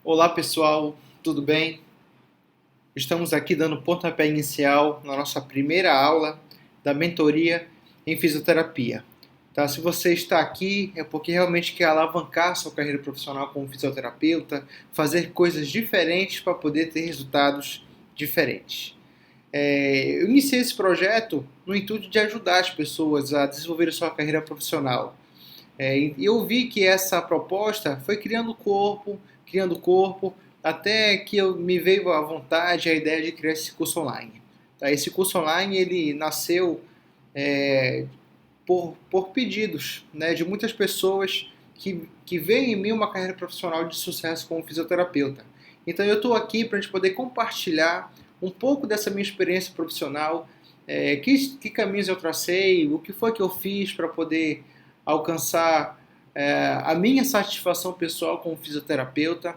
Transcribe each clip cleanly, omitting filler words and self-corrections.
Olá pessoal, tudo bem? Estamos aqui dando pontapé inicial na nossa primeira aula da mentoria em fisioterapia. Tá? Se você está aqui é porque realmente quer alavancar sua carreira profissional como fisioterapeuta, fazer coisas diferentes para poder ter resultados diferentes. Eu iniciei esse projeto no intuito de ajudar as pessoas a desenvolver sua carreira profissional. E eu vi que essa proposta foi criando corpo, até que me veio à vontade a ideia de criar esse curso online. Tá? Esse curso online ele nasceu é, por pedidos, né, de muitas pessoas que veem em mim uma carreira profissional de sucesso como fisioterapeuta. Então eu estou aqui para a gente poder compartilhar um pouco dessa minha experiência profissional, que caminhos eu tracei, o que foi que eu fiz para poder alcançar a minha satisfação pessoal como fisioterapeuta.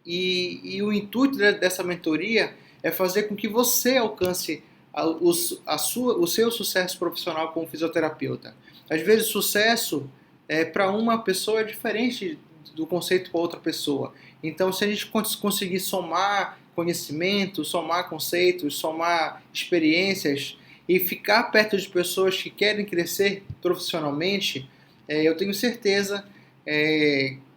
E o intuito dessa mentoria é fazer com que você alcance o seu sucesso profissional como fisioterapeuta. Às vezes, sucesso para uma pessoa é diferente do conceito para outra pessoa. Então, se a gente conseguir somar conhecimento, somar conceitos, somar experiências e ficar perto de pessoas que querem crescer profissionalmente, eu tenho certeza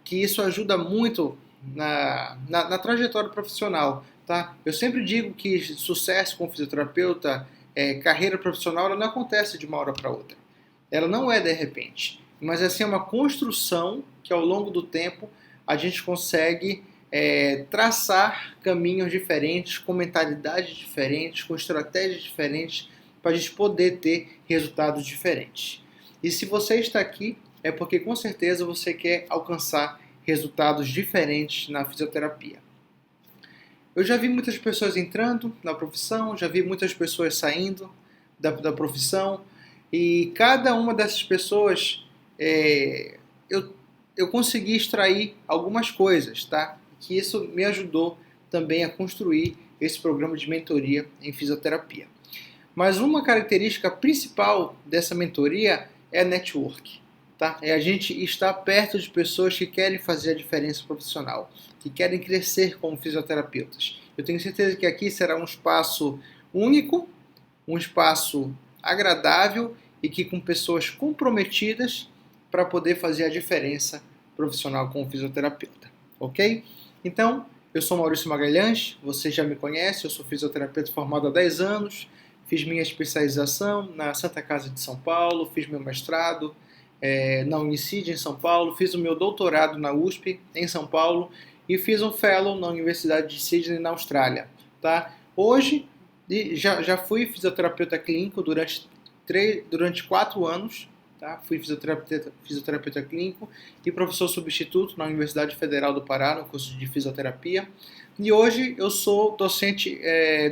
que isso ajuda muito na trajetória profissional. Tá? Eu sempre digo que sucesso como fisioterapeuta, carreira profissional, ela não acontece de uma hora para outra. Ela não é de repente, mas assim, é uma construção que ao longo do tempo a gente consegue traçar caminhos diferentes, com mentalidades diferentes, com estratégias diferentes, para a gente poder ter resultados diferentes. E se você está aqui, é porque com certeza você quer alcançar resultados diferentes na fisioterapia. Eu já vi muitas pessoas entrando na profissão, já vi muitas pessoas saindo da profissão, e cada uma dessas pessoas eu consegui extrair algumas coisas, tá? Que isso me ajudou também a construir esse programa de mentoria em fisioterapia. Mas uma característica principal dessa mentoria é a network. Tá? É a gente estar perto de pessoas que querem fazer a diferença profissional, que querem crescer como fisioterapeutas. Eu tenho certeza que aqui será um espaço único, um espaço agradável e que com pessoas comprometidas para poder fazer a diferença profissional como fisioterapeuta. Ok? Então, eu sou Maurício Magalhães, você já me conhece, eu sou fisioterapeuta formado há 10 anos, fiz minha especialização na Santa Casa de São Paulo, fiz meu mestrado na Unicid em São Paulo, fiz o meu doutorado na USP em São Paulo e fiz um fellow na Universidade de Sydney na Austrália. Tá? Hoje já fui fisioterapeuta clínico durante 4 anos, tá? Fui fisioterapeuta clínico e professor substituto na Universidade Federal do Pará, no curso de fisioterapia. E hoje eu sou docente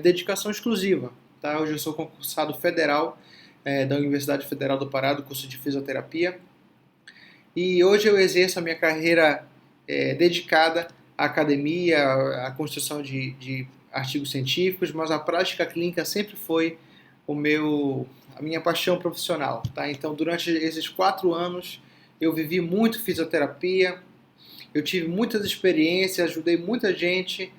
dedicação exclusiva. Tá? Hoje eu sou concursado federal da Universidade Federal do Pará, do curso de fisioterapia. E hoje eu exerço a minha carreira dedicada à academia, à construção de artigos científicos, mas a prática clínica sempre foi a minha paixão profissional. Tá? Então, durante esses 4 anos, eu vivi muito fisioterapia, eu tive muitas experiências, ajudei muita gente,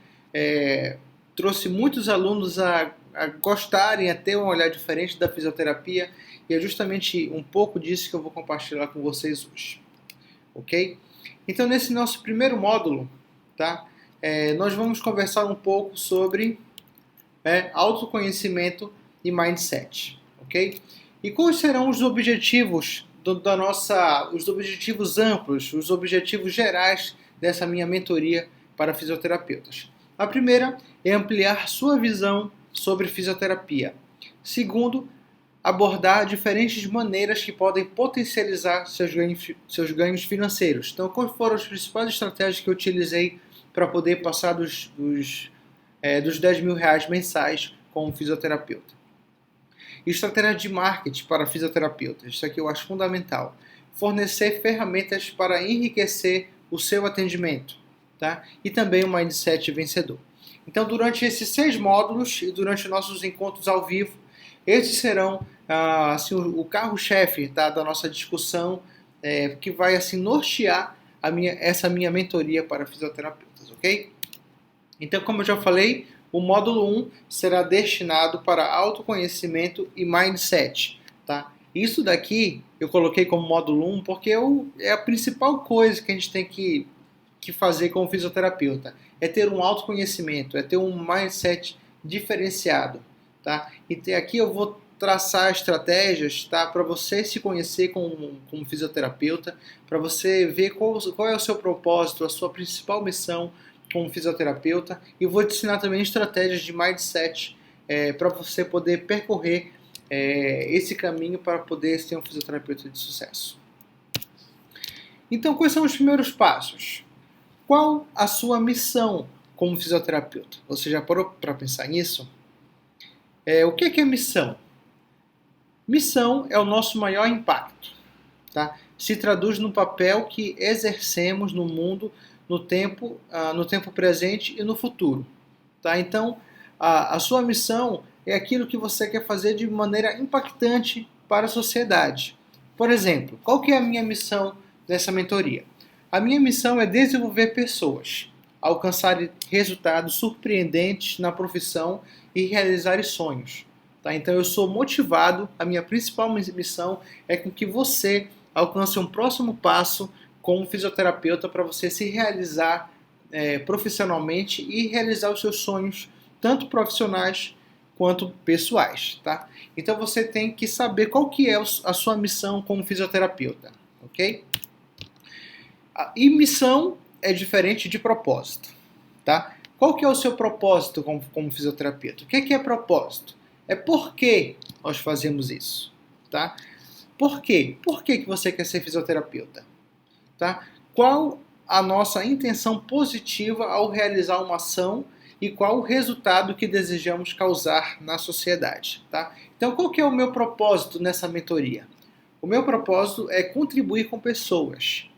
trouxe muitos alunos a gostarem, a ter um olhar diferente da fisioterapia, e é justamente um pouco disso que eu vou compartilhar com vocês hoje. Ok? Então, nesse nosso primeiro módulo, tá? Nós vamos conversar um pouco sobre autoconhecimento e mindset. Ok? E quais serão os objetivos os objetivos amplos, os objetivos gerais dessa minha mentoria para fisioterapeutas? A primeira é ampliar sua visão sobre fisioterapia. Segundo, abordar diferentes maneiras que podem potencializar seus ganhos financeiros. Então, quais foram as principais estratégias que eu utilizei para poder passar dos 10 mil reais mensais como fisioterapeuta? Estratégia de marketing para fisioterapeutas. Isso aqui eu acho fundamental. Fornecer ferramentas para enriquecer o seu atendimento. Tá? E também o mindset vencedor. Então, durante esses 6 módulos e durante nossos encontros ao vivo, esses serão assim, o carro-chefe, tá, da nossa discussão, que vai assim, nortear essa minha mentoria para fisioterapeutas, ok? Então, como eu já falei, o módulo 1 será destinado para autoconhecimento e mindset, tá? Isso daqui eu coloquei como módulo 1 porque é a principal coisa que a gente tem que fazer como fisioterapeuta. É ter um autoconhecimento, é ter um mindset diferenciado, tá? E aqui eu vou traçar estratégias, tá, para você se conhecer como fisioterapeuta, para você ver qual é o seu propósito, a sua principal missão como fisioterapeuta, e vou te ensinar também estratégias de mindset para você poder percorrer esse caminho para poder ser um fisioterapeuta de sucesso. Então, quais são os primeiros passos? Qual a sua missão como fisioterapeuta? Você já parou para pensar nisso? O que é missão? Missão é o nosso maior impacto, tá? Se traduz no papel que exercemos no mundo, no tempo presente e no futuro, tá? Então, a sua missão é aquilo que você quer fazer de maneira impactante para a sociedade. Por exemplo, qual que é a minha missão dessa mentoria? A minha missão é desenvolver pessoas, alcançar resultados surpreendentes na profissão e realizar sonhos. Tá? Então eu sou motivado, a minha principal missão é com que você alcance um próximo passo como fisioterapeuta para você se realizar profissionalmente e realizar os seus sonhos, tanto profissionais quanto pessoais. Tá? Então você tem que saber qual que é a sua missão como fisioterapeuta. Ok? E missão é diferente de propósito. Tá? Qual que é o seu propósito como fisioterapeuta? O que é propósito? É por que nós fazemos isso, tá? Por quê? Por que você quer ser fisioterapeuta? Tá? Qual a nossa intenção positiva ao realizar uma ação e qual o resultado que desejamos causar na sociedade, tá? Então, qual que é o meu propósito nessa mentoria? O meu propósito é contribuir com pessoas,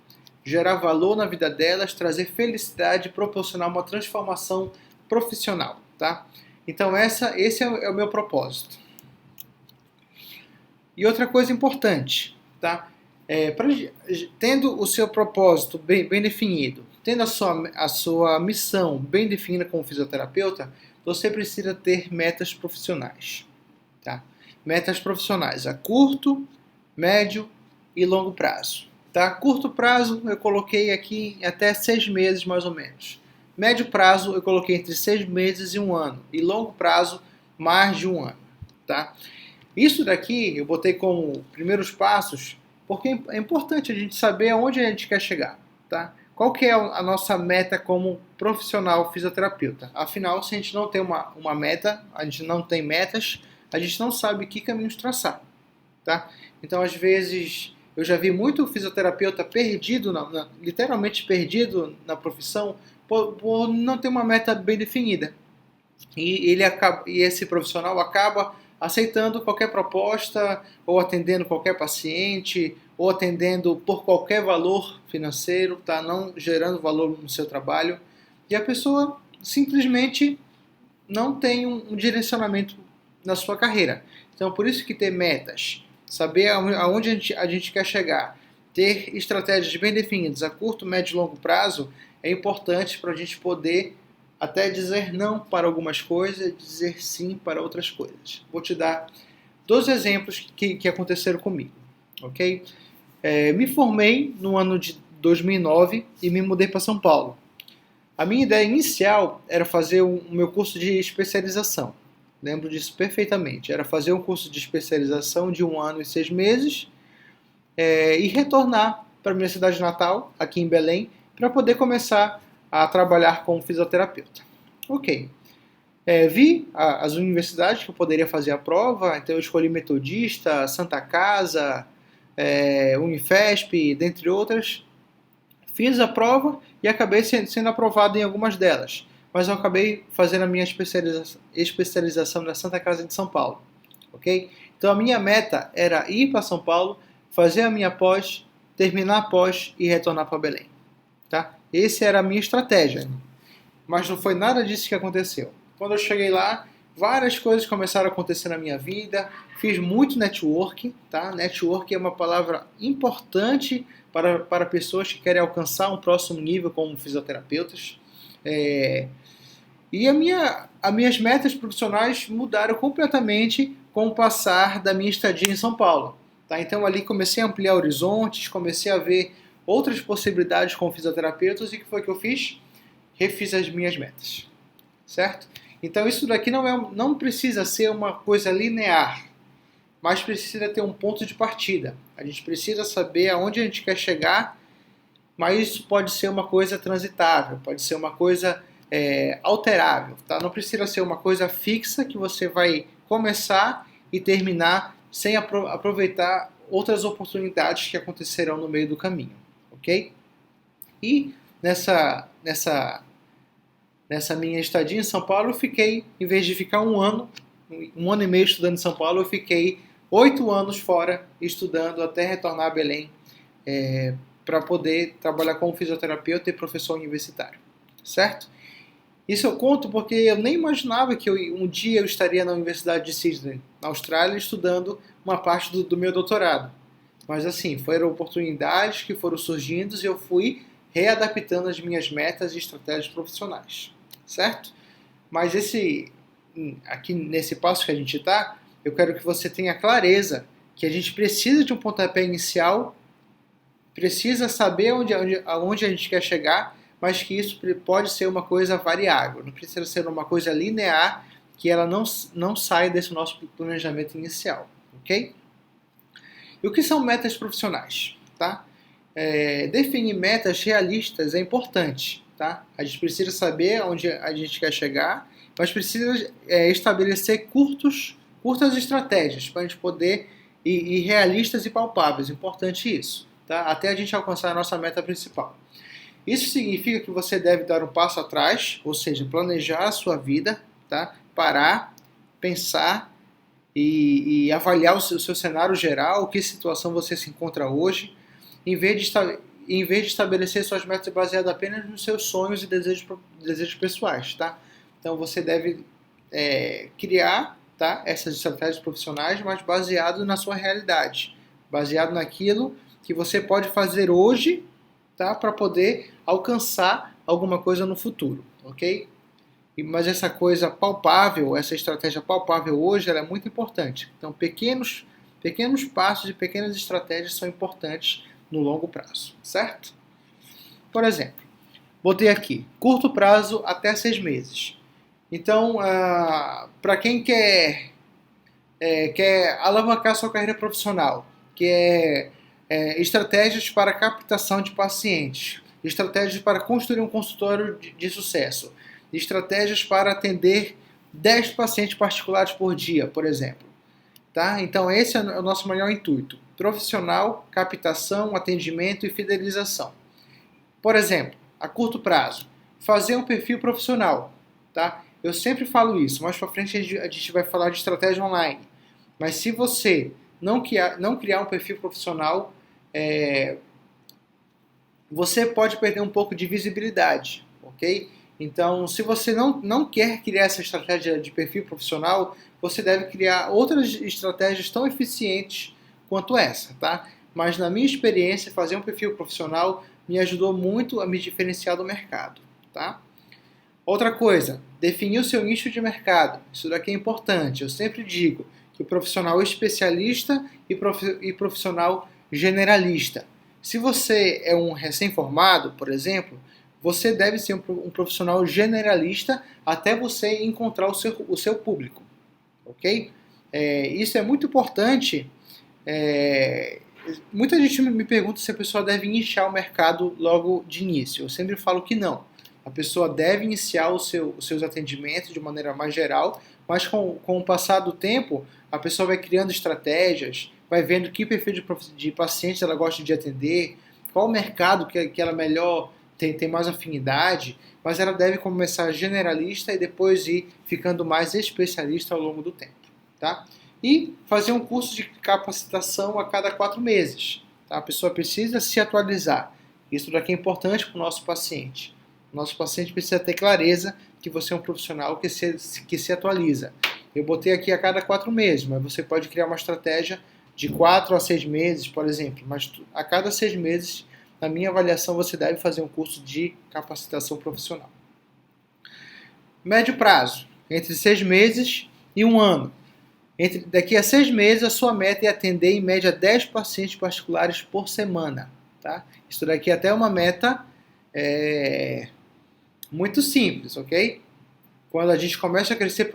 gerar valor na vida delas, trazer felicidade e proporcionar uma transformação profissional, tá? Então esse é o meu propósito. E outra coisa importante, tá? Tendo o seu propósito bem definido, tendo a sua missão bem definida como fisioterapeuta, você precisa ter metas profissionais, tá? Metas profissionais a curto, médio e longo prazo. Tá? Curto prazo eu coloquei aqui até 6 meses mais ou menos. Médio prazo eu coloquei entre 6 meses e 1 ano. E longo prazo, mais de 1 ano. Tá? Isso daqui eu botei como primeiros passos, porque é importante a gente saber aonde a gente quer chegar. Tá? Qual que é a nossa meta como profissional fisioterapeuta? Afinal, se a gente não tem uma meta, a gente não tem metas, a gente não sabe que caminhos traçar. Tá? Então, às vezes, eu já vi muito fisioterapeuta perdido, literalmente perdido na profissão, por não ter uma meta bem definida. E esse profissional acaba aceitando qualquer proposta, ou atendendo qualquer paciente, ou atendendo por qualquer valor financeiro, tá? Não gerando valor no seu trabalho. E a pessoa simplesmente não tem um direcionamento na sua carreira. Então, por isso que ter metas, saber aonde a gente quer chegar, ter estratégias bem definidas a curto, médio e longo prazo é importante para a gente poder até dizer não para algumas coisas e dizer sim para outras coisas. Vou te dar 2 exemplos que aconteceram comigo. Ok? Me formei no ano de 2009 e me mudei para São Paulo. A minha ideia inicial era fazer o meu curso de especialização. Lembro disso perfeitamente. Era fazer um curso de especialização de 1 ano e 6 meses e retornar para a minha cidade natal, aqui em Belém, para poder começar a trabalhar como fisioterapeuta. Ok. Vi as universidades que eu poderia fazer a prova, então eu escolhi Metodista, Santa Casa, Unifesp, dentre outras. Fiz a prova e acabei sendo aprovado em algumas delas. Mas eu acabei fazendo a minha especialização na Santa Casa de São Paulo. Ok? Então a minha meta era ir para São Paulo, fazer a minha pós, terminar a pós e retornar para Belém. Tá? Essa era a minha estratégia. Mas não foi nada disso que aconteceu. Quando eu cheguei lá, várias coisas começaram a acontecer na minha vida, fiz muito networking, tá? Networking é uma palavra importante para pessoas que querem alcançar um próximo nível como fisioterapeutas. E as minhas metas profissionais mudaram completamente com o passar da minha estadia em São Paulo. Tá? Então ali comecei a ampliar horizontes, comecei a ver outras possibilidades com fisioterapeutas e o que foi que eu fiz? Refiz as minhas metas, certo? Então isso daqui não precisa ser uma coisa linear, mas precisa ter um ponto de partida. A gente precisa saber aonde a gente quer chegar, mas isso pode ser uma coisa transitável, pode ser uma coisa alterável, tá? Não precisa ser uma coisa fixa que você vai começar e terminar sem aproveitar outras oportunidades que acontecerão no meio do caminho, ok? E nessa minha estadia em São Paulo, eu fiquei, em vez de ficar um ano e meio estudando em São Paulo, eu fiquei 8 anos fora estudando até retornar a Belém para poder trabalhar como fisioterapeuta e professor universitário, certo? Isso eu conto porque eu nem imaginava que um dia eu estaria na Universidade de Sydney, na Austrália, estudando uma parte do meu doutorado. Mas assim, foram oportunidades que foram surgindo e eu fui readaptando as minhas metas e estratégias profissionais, certo? Mas aqui nesse passo que a gente está, eu quero que você tenha clareza que a gente precisa de um pontapé inicial, precisa saber aonde a gente quer chegar, mas que isso pode ser uma coisa variável, não precisa ser uma coisa linear, que ela não sai desse nosso planejamento inicial, ok? E o que são metas profissionais? Tá? Definir metas realistas é importante. Tá? A gente precisa saber onde a gente quer chegar, mas precisa estabelecer curtas estratégias para a gente poder ir realistas e palpáveis. Importante isso, tá? Até a gente alcançar a nossa meta principal. Isso significa que você deve dar um passo atrás, ou seja, planejar a sua vida, tá? Parar, pensar e avaliar o seu cenário geral, que situação você se encontra hoje, em vez de estabelecer suas metas baseadas apenas nos seus sonhos e desejos pessoais, tá? Então você deve criar, tá, essas estratégias profissionais, mas baseado na sua realidade, baseado naquilo que você pode fazer hoje, tá, para poder alcançar alguma coisa no futuro, ok? Mas essa coisa palpável, essa estratégia palpável hoje, ela é muito importante. Então, pequenos passos e pequenas estratégias são importantes no longo prazo, certo? Por exemplo, botei aqui, curto prazo até 6 meses. Então, para quem quer alavancar sua carreira profissional, quer estratégias para captação de pacientes, estratégias para construir um consultório de sucesso, estratégias para atender 10 pacientes particulares por dia, por exemplo. Tá? Então esse é o nosso maior intuito. Profissional, captação, atendimento e fidelização. Por exemplo, a curto prazo, fazer um perfil profissional. Tá? Eu sempre falo isso, mais para frente a gente vai falar de estratégia online. Mas se você não criar um perfil profissional, você pode perder um pouco de visibilidade, ok? Então, se você não quer criar essa estratégia de perfil profissional, você deve criar outras estratégias tão eficientes quanto essa, tá? Mas na minha experiência, fazer um perfil profissional me ajudou muito a me diferenciar do mercado, tá? Outra coisa, definir o seu nicho de mercado. Isso daqui é importante. Eu sempre digo que o profissional especialista e profissional generalista. Se você é um recém-formado, por exemplo, você deve ser um profissional generalista até você encontrar o seu público, ok? Isso é muito importante. Muita gente me pergunta se a pessoa deve iniciar o mercado logo de início. Eu sempre falo que não. A pessoa deve iniciar os seus atendimentos de maneira mais geral, mas com o passar do tempo, a pessoa vai criando estratégias, vai vendo que perfil de pacientes ela gosta de atender, qual o mercado que ela melhor tem mais afinidade, mas ela deve começar generalista e depois ir ficando mais especialista ao longo do tempo. Tá? E fazer um curso de capacitação a cada 4 meses. Tá? A pessoa precisa se atualizar. Isso daqui é importante para o nosso paciente. O nosso paciente precisa ter clareza que você é um profissional que se atualiza. Eu botei aqui a cada 4 meses, mas você pode criar uma estratégia de 4 a 6 meses, por exemplo. Mas a cada 6 meses, na minha avaliação, você deve fazer um curso de capacitação profissional. Médio prazo, entre 6 meses e 1 ano. Daqui a 6 meses, a sua meta é atender em média 10 pacientes particulares por semana. Tá? Isso daqui é até uma meta muito simples, ok? Quando a gente começa a crescer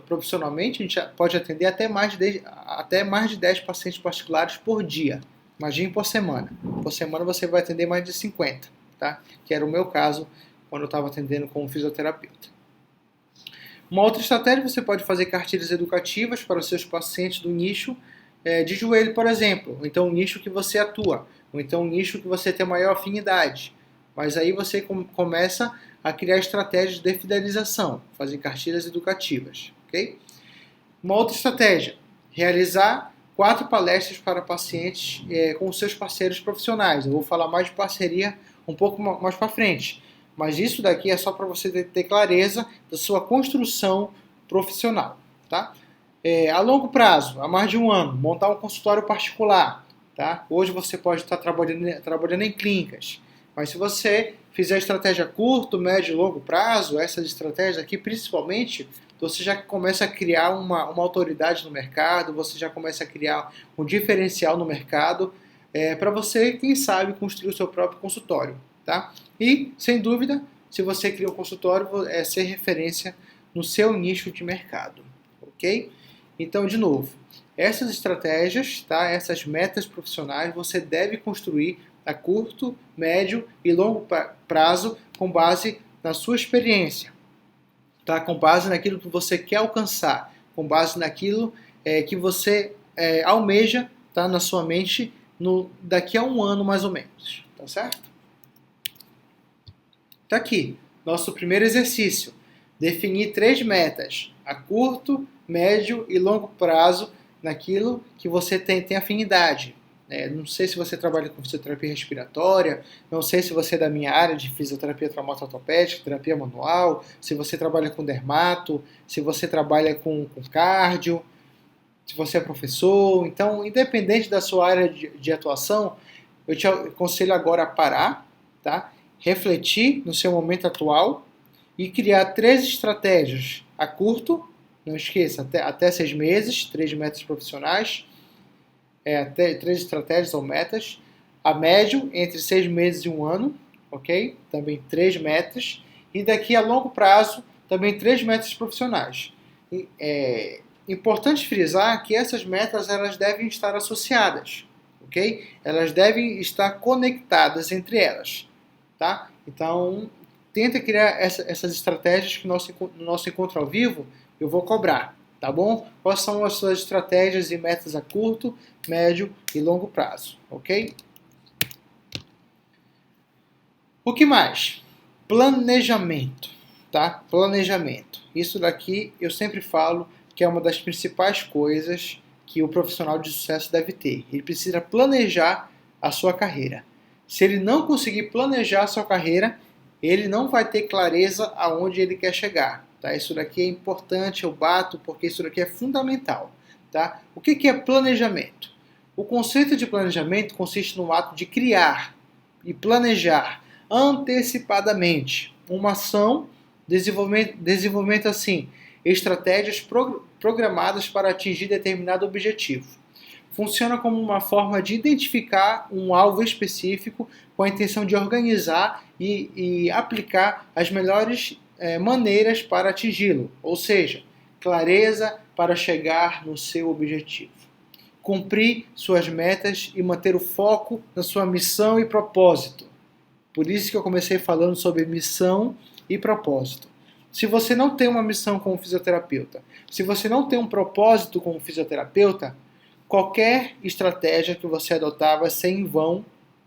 profissionalmente, a gente pode atender até mais de 10 pacientes particulares por dia. Imagine por semana. Por semana você vai atender mais de 50, tá? Que era o meu caso quando eu estava atendendo como fisioterapeuta. Uma outra estratégia, você pode fazer cartilhas educativas para os seus pacientes do nicho de joelho, por exemplo. Ou então um nicho que você atua. Ou então um nicho que você tem maior afinidade. Mas aí você começa a criar estratégias de fidelização, fazer cartilhas educativas, ok? Uma outra estratégia, realizar 4 palestras para pacientes com os seus parceiros profissionais. Eu vou falar mais de parceria um pouco mais para frente, mas isso daqui é só para você ter clareza da sua construção profissional, tá? A longo prazo, a mais de 1 ano, montar um consultório particular, tá? Hoje você pode estar trabalhando em clínicas, mas se você fizer estratégia curto, médio e longo prazo, essas estratégias aqui principalmente, você já começa a criar uma autoridade no mercado, você já começa a criar um diferencial no mercado para você, quem sabe, construir o seu próprio consultório. Tá? E, sem dúvida, se você cria um consultório, é ser referência no seu nicho de mercado. Ok? Então, de novo, essas estratégias, tá? Essas metas profissionais, você deve construir a curto, médio e longo prazo com base na sua experiência, tá? Com base naquilo que você quer alcançar, com base naquilo que você almeja, tá? Na sua mente daqui a 1 ano mais ou menos, tá certo? Tá aqui, nosso primeiro exercício, definir 3 metas, a curto, médio e longo prazo naquilo que você tem afinidade. Não sei se você trabalha com fisioterapia respiratória, não sei se você é da minha área de fisioterapia traumato-ortopédica, terapia manual, se você trabalha com dermato, se você trabalha com cardio, se você é professor. Então, independente da sua área de atuação, eu te aconselho agora a parar, tá? Refletir no seu momento atual e criar 3 estratégias a curto, não esqueça, até 6 meses, 3 metas profissionais, até 3 estratégias ou metas, a médio, entre 6 meses e 1 ano, ok? Também 3 metas, e daqui a longo prazo, também 3 metas profissionais. Importante frisar que essas metas elas devem estar associadas, ok? Elas devem estar conectadas entre elas, tá? Então, tenta criar essas estratégias que no nosso encontro ao vivo eu vou cobrar. Tá bom? Quais são as suas estratégias e metas a curto, médio e longo prazo, ok? O que mais? Planejamento, tá? Planejamento. Isso daqui eu sempre falo que é uma das principais coisas que o profissional de sucesso deve ter. Ele precisa planejar a sua carreira. Se ele não conseguir planejar a sua carreira, ele não vai ter clareza aonde ele quer chegar. Tá? Isso daqui é importante, eu bato, porque isso daqui é fundamental. Tá? O que é planejamento? O conceito de planejamento consiste no ato de criar e planejar antecipadamente uma ação, desenvolvimento assim, estratégias programadas para atingir determinado objetivo. Funciona como uma forma de identificar um alvo específico com a intenção de organizar e aplicar as melhores maneiras para atingi-lo, ou seja, clareza para chegar no seu objetivo. Cumprir suas metas e manter o foco na sua missão e propósito. Por isso que eu comecei falando sobre missão e propósito. Se você não tem uma missão como fisioterapeuta, se você não tem um propósito como fisioterapeuta, qualquer estratégia que você adotar vai ser em vão,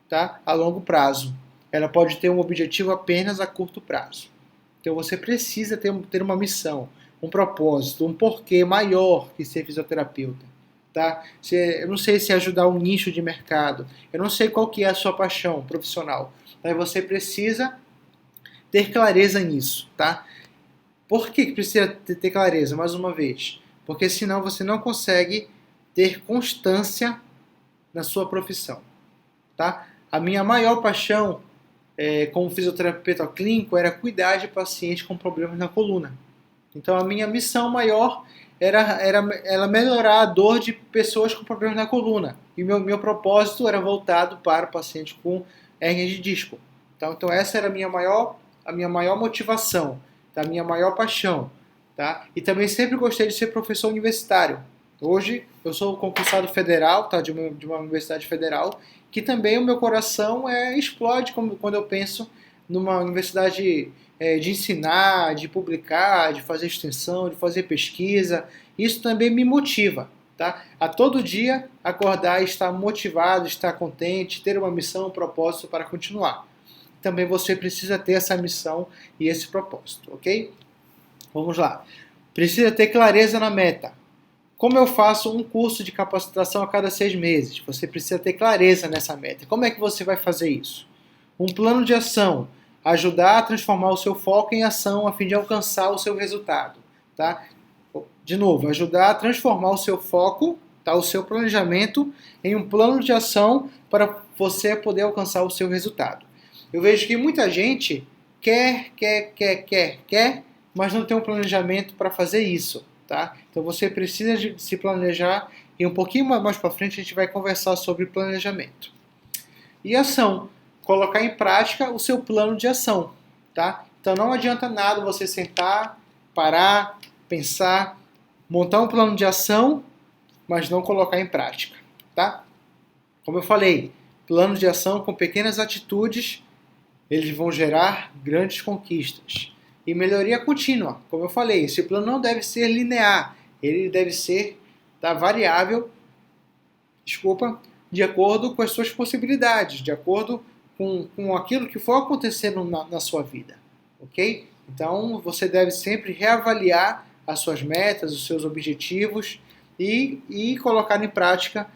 tá? A longo prazo. Ela pode ter um objetivo apenas a curto prazo. Então você precisa ter uma missão, um propósito, um porquê maior que ser fisioterapeuta. Tá? Eu não sei se ajudar um nicho de mercado, eu não sei qual que é a sua paixão profissional, mas você precisa ter clareza nisso. Tá? Por que precisa ter clareza? Mais uma vez, porque senão você não consegue ter constância na sua profissão, tá? A minha maior paixão como fisioterapeuta clínico era cuidar de pacientes com problemas na coluna. Então a minha missão maior era melhorar a dor de pessoas com problemas na coluna. E meu propósito era voltado para pacientes com hérnia de disco. Então essa era a minha maior motivação, tá? A minha maior paixão. Tá? E também sempre gostei de ser professor universitário. Hoje eu sou concursado federal, tá? de uma universidade federal, que também o meu coração explode quando eu penso numa universidade de ensinar, de publicar, de fazer extensão, de fazer pesquisa. Isso também me motiva. Tá? A todo dia acordar e estar motivado, estar contente, ter uma missão, um propósito para continuar. Também você precisa ter essa missão e esse propósito, ok? Vamos lá. Precisa ter clareza na meta. Como eu faço um curso de capacitação a cada 6 meses? Você precisa ter clareza nessa meta. Como é que você vai fazer isso? Um plano de ação. Ajudar a transformar o seu foco em ação a fim de alcançar o seu resultado. Tá? De novo, ajudar a transformar o seu foco, tá? O seu planejamento, em um plano de ação para você poder alcançar o seu resultado. Eu vejo que muita gente quer, mas não tem um planejamento para fazer isso, tá? Então você precisa de se planejar e um pouquinho mais para frente a gente vai conversar sobre planejamento. E ação, colocar em prática o seu plano de ação, tá? Então não adianta nada você sentar, parar, pensar, montar um plano de ação, mas não colocar em prática, tá? Como eu falei, plano de ação com pequenas atitudes, eles vão gerar grandes conquistas. E melhoria contínua, como eu falei, esse plano não deve ser linear, ele deve ser variável, de acordo com as suas possibilidades, de acordo com aquilo que for acontecendo na sua vida, ok? Então você deve sempre reavaliar as suas metas, os seus objetivos e colocar em prática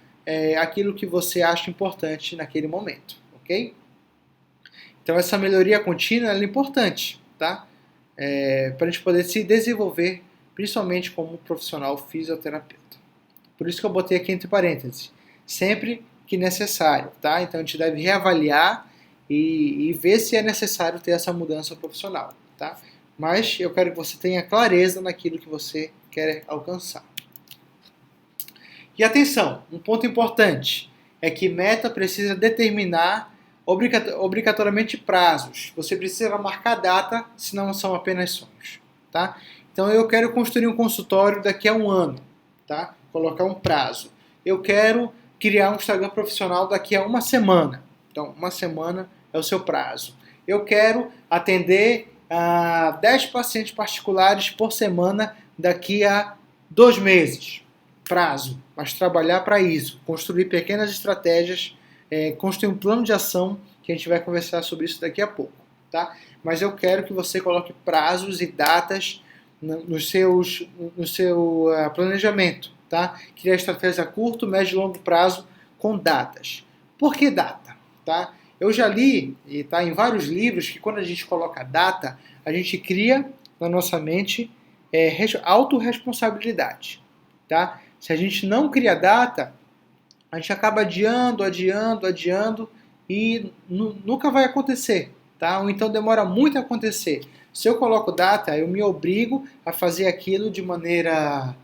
aquilo que você acha importante naquele momento, ok? Então essa melhoria contínua é importante, tá? Para a gente poder se desenvolver, principalmente como profissional fisioterapeuta. Por isso que eu botei aqui entre parênteses, sempre que necessário, tá? Então a gente deve reavaliar e ver se é necessário ter essa mudança profissional, tá? Mas eu quero que você tenha clareza naquilo que você quer alcançar. E atenção, um ponto importante é que meta precisa determinar obrigatoriamente prazos. Você precisa marcar data, senão são apenas sonhos, tá? Então eu quero construir um consultório daqui a 1 ano, tá? Colocar um prazo. Eu quero criar um Instagram profissional daqui a 1 semana. Então 1 semana é o seu prazo. Eu quero atender 10 pacientes particulares por semana daqui a 2 meses. Prazo, mas trabalhar para isso, construir pequenas estratégias, construir um plano de ação, que a gente vai conversar sobre isso daqui a pouco, tá? Mas eu quero que você coloque prazos e datas no seu planejamento, tá? Criar estratégia a curto, médio e longo prazo com datas. Por que data? Tá? Eu já li, e tá em vários livros, que quando a gente coloca data, a gente cria na nossa mente autorresponsabilidade, tá? Se a gente não cria data, a gente acaba adiando e nunca vai acontecer, tá? Ou então demora muito a acontecer. Se eu coloco data, eu me obrigo a fazer aquilo de maneira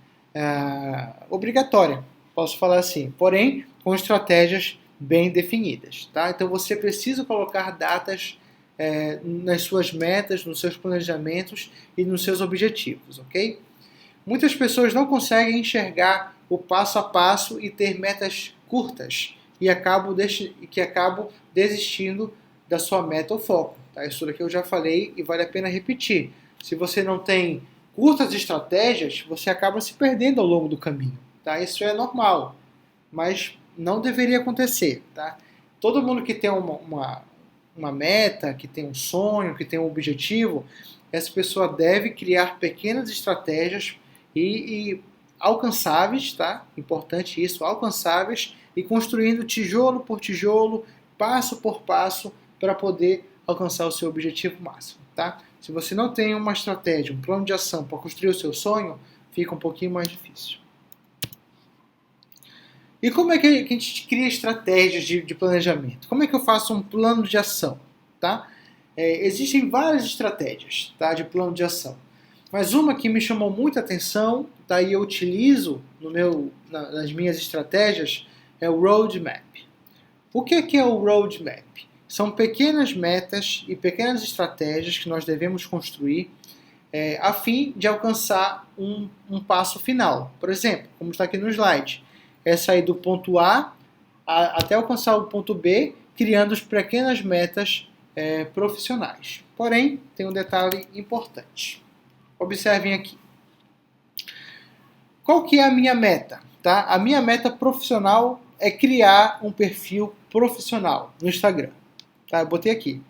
obrigatória, posso falar assim, porém com estratégias bem definidas, tá? Então você precisa colocar datas nas suas metas, nos seus planejamentos e nos seus objetivos, ok? Muitas pessoas não conseguem enxergar o passo a passo e ter metas curtas e acabam desistindo da sua meta ou foco. Tá? Isso daqui eu já falei e vale a pena repetir. Se você não tem curtas estratégias, você acaba se perdendo ao longo do caminho. Tá? Isso é normal, mas não deveria acontecer. Tá? Todo mundo que tem uma meta, que tem um sonho, que tem um objetivo, essa pessoa deve criar pequenas estratégias e alcançáveis, tá? Importante isso, alcançáveis, e construindo tijolo por tijolo, passo por passo, para poder alcançar o seu objetivo máximo, tá? Se você não tem uma estratégia, um plano de ação para construir o seu sonho, fica um pouquinho mais difícil. E como é que a gente cria estratégias de planejamento? Como é que eu faço um plano de ação, tá? Existem várias estratégias, tá, de plano de ação. Mas uma que me chamou muita atenção, tá, e eu utilizo nas minhas estratégias, é o Roadmap. O que é o Roadmap? São pequenas metas e pequenas estratégias que nós devemos construir a fim de alcançar um passo final. Por exemplo, como está aqui no slide, é sair do ponto até alcançar o ponto B, criando as pequenas metas profissionais. Porém, tem um detalhe importante. Observem aqui. Qual que é a minha meta? Tá? A minha meta profissional é criar um perfil profissional no Instagram. Tá? Eu botei aqui.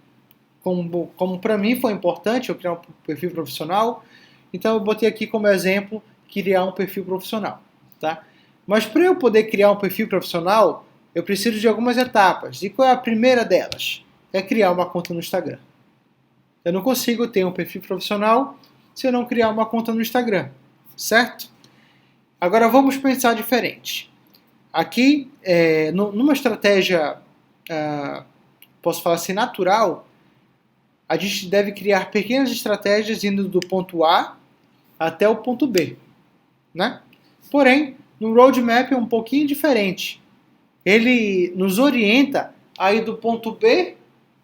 Como para mim foi importante eu criar um perfil profissional, então eu botei aqui como exemplo criar um perfil profissional. Tá? Mas para eu poder criar um perfil profissional, eu preciso de algumas etapas. E qual é a primeira delas? É criar uma conta no Instagram. Eu não consigo ter um perfil profissional se eu não criar uma conta no Instagram, certo? Agora vamos pensar diferente. Aqui, numa estratégia, posso falar assim, natural, a gente deve criar pequenas estratégias indo do ponto A até o ponto B, né? Porém, no roadmap é um pouquinho diferente. Ele nos orienta a ir do ponto B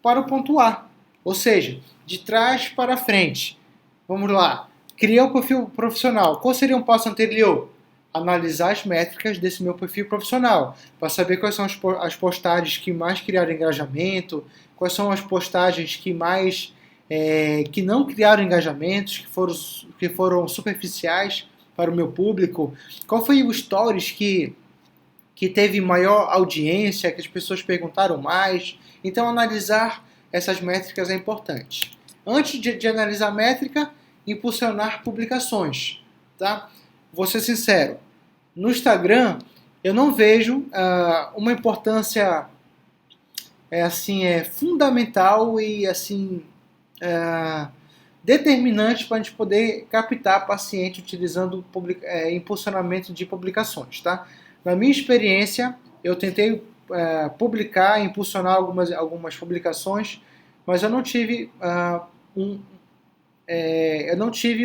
para o ponto A, ou seja, de trás para frente. Vamos lá. Criar um perfil profissional. Qual seria um passo anterior? Analisar as métricas desse meu perfil profissional, para saber quais são as postagens que mais criaram engajamento, quais são as postagens que mais que não criaram engajamentos, que foram superficiais para o meu público, qual foi o stories que teve maior audiência, que as pessoas perguntaram mais. Então, analisar essas métricas é importante. Antes de analisar a métrica, impulsionar publicações, tá? Vou ser sincero, no Instagram eu não vejo uma importância fundamental e determinante para a gente poder captar paciente utilizando impulsionamento de publicações, tá? Na minha experiência, eu tentei publicar, impulsionar algumas publicações, mas eu não tive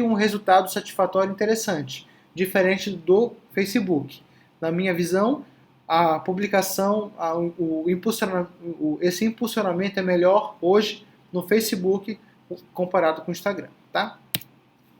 um resultado satisfatório interessante, diferente do Facebook. Na minha visão, a publicação, esse impulsionamento é melhor hoje no Facebook comparado com o Instagram, tá?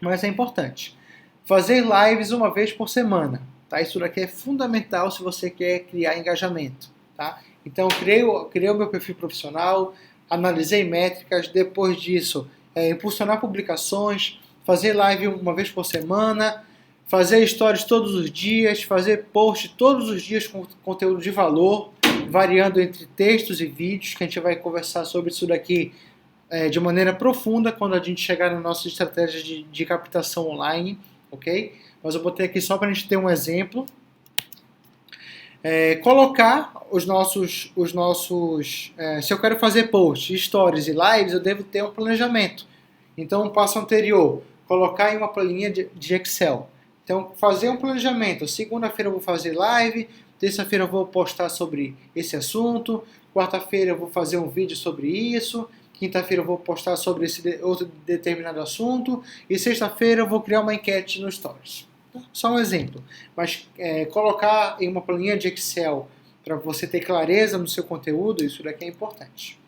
Mas é importante. Fazer lives uma vez por semana, tá? Isso daqui é fundamental se você quer criar engajamento, tá? Então, criei o meu perfil profissional, analisei métricas, depois disso, impulsionar publicações, fazer live uma vez por semana, fazer stories todos os dias, fazer post todos os dias com conteúdo de valor, variando entre textos e vídeos, que a gente vai conversar sobre isso daqui de maneira profunda quando a gente chegar na nossa estratégia de captação online, ok? Mas eu botei aqui só para a gente ter um exemplo. Colocar se eu quero fazer posts, stories e lives, eu devo ter um planejamento. Então, um passo anterior, colocar em uma planilha de Excel. Então, fazer um planejamento. Segunda-feira eu vou fazer live, terça-feira eu vou postar sobre esse assunto, quarta-feira eu vou fazer um vídeo sobre isso, quinta-feira eu vou postar sobre esse outro determinado assunto, e sexta-feira eu vou criar uma enquete no Stories. Só um exemplo. Mas colocar em uma planilha de Excel para você ter clareza no seu conteúdo, isso daqui é importante.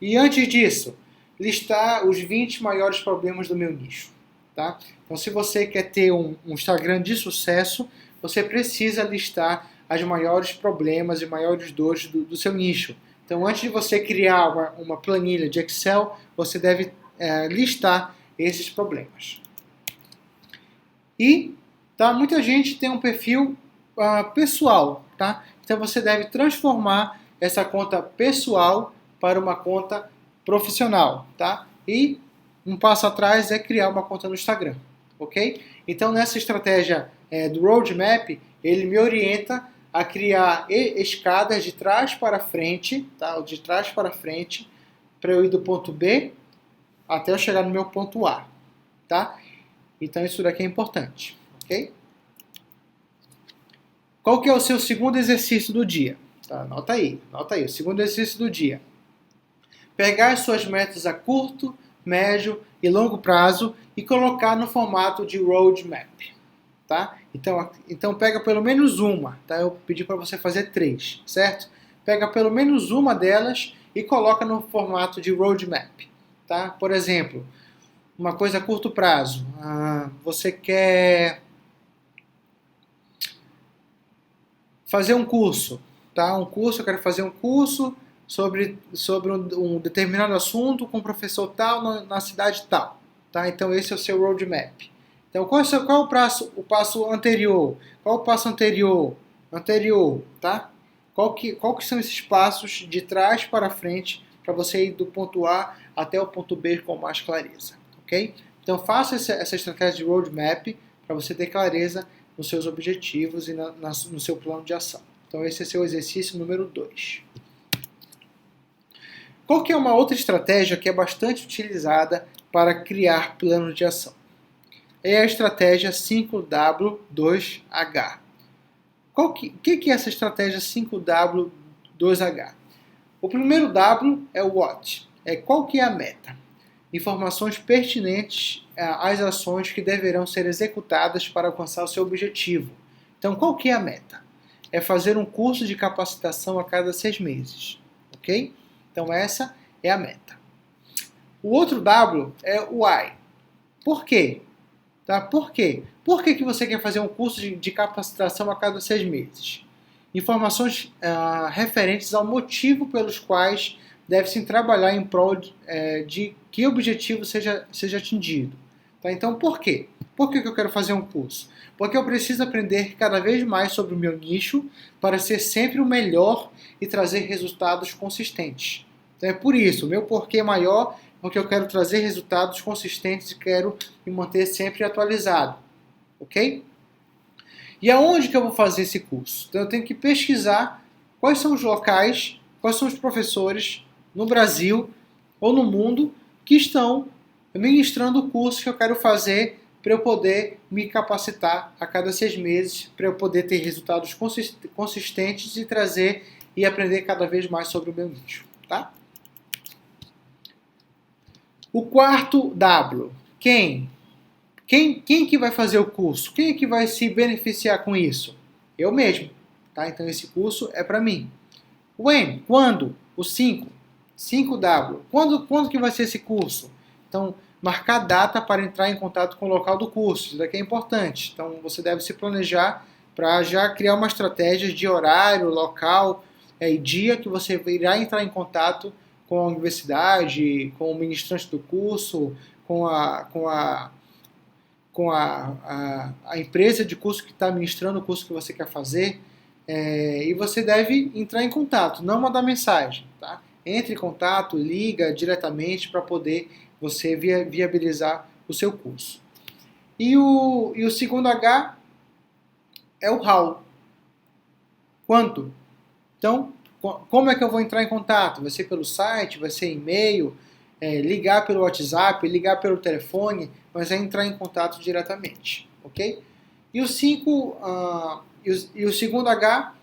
E antes disso, listar os 20 maiores problemas do meu nicho. Tá? Então, se você quer ter um Instagram de sucesso, você precisa listar os maiores problemas e maiores dores do seu nicho. Então, antes de você criar uma planilha de Excel, você deve listar esses problemas. E muita gente tem um perfil pessoal. Tá? Então, você deve transformar essa conta pessoal para uma conta profissional. Tá? E um passo atrás é criar uma conta no Instagram, ok? Então, nessa estratégia do Roadmap, ele me orienta a criar escadas de trás para frente, tá? De trás para frente, para eu ir do ponto B até eu chegar no meu ponto A, tá? Então isso daqui é importante, ok? Qual que é o seu segundo exercício do dia? Tá, anota aí, o segundo exercício do dia. Pegar as suas metas a curto, médio e longo prazo e colocar no formato de roadmap, tá? Então pega pelo menos uma, tá? Eu pedi para você fazer 3, certo? Pega pelo menos uma delas e coloca no formato de roadmap, tá? Por exemplo, uma coisa a curto prazo. Você quer fazer um curso, tá? Eu quero fazer um curso sobre um determinado assunto com um professor tal na cidade tal, tá? Então esse é o seu roadmap. Então qual é o passo anterior? Qual é o passo anterior? Anterior, tá? Qual que são esses passos de trás para frente para você ir do ponto A até o ponto B com mais clareza, ok? Então faça essa estratégia de roadmap para você ter clareza nos seus objetivos e no seu plano de ação. Então esse é seu exercício número 2. Qual que é uma outra estratégia que é bastante utilizada para criar planos de ação? É a estratégia 5W2H. O que é essa estratégia 5W2H? O primeiro W é o what, qual que é a meta. Informações pertinentes às ações que deverão ser executadas para alcançar o seu objetivo. Então, qual que é a meta? É fazer um curso de capacitação a cada 6 meses, ok? Então, essa é a meta. O outro W é o why. Por quê? Tá? Por quê? Por que você quer fazer um curso de capacitação a cada 6 meses? Informações referentes ao motivo pelos quais deve-se trabalhar em prol de que objetivo seja atingido. Tá? Então, por quê? Por que eu quero fazer um curso? Porque eu preciso aprender cada vez mais sobre o meu nicho para ser sempre o melhor e trazer resultados consistentes. Então, é por isso, o meu porquê maior, porque eu quero trazer resultados consistentes e quero me manter sempre atualizado. Ok? E aonde que eu vou fazer esse curso? Então, eu tenho que pesquisar quais são os locais, quais são os professores no Brasil ou no mundo que estão ministrando o curso que eu quero fazer para eu poder me capacitar a cada 6 meses, para eu poder ter resultados consistentes e trazer e aprender cada vez mais sobre o meu nicho, tá? O quarto W, quem? Quem que vai fazer o curso? Quem é que vai se beneficiar com isso? Eu mesmo, tá? Então esse curso é para mim. When? Quando? O 5. 5W. Quando que vai ser esse curso? Então, marcar data para entrar em contato com o local do curso. Isso daqui é importante. Então, você deve se planejar para já criar uma estratégia de horário, local e dia que você irá entrar em contato com a universidade, com o ministrante do curso, com a empresa de curso que está ministrando o curso que você quer fazer. E você deve entrar em contato, não mandar mensagem, tá? Entre em contato, liga diretamente para poder você viabilizar o seu curso. E o segundo H é o how. Quanto? Então, como é que eu vou entrar em contato? Vai ser pelo site, vai ser e-mail, ligar pelo WhatsApp, ligar pelo telefone, mas é entrar em contato diretamente, ok? E o o segundo H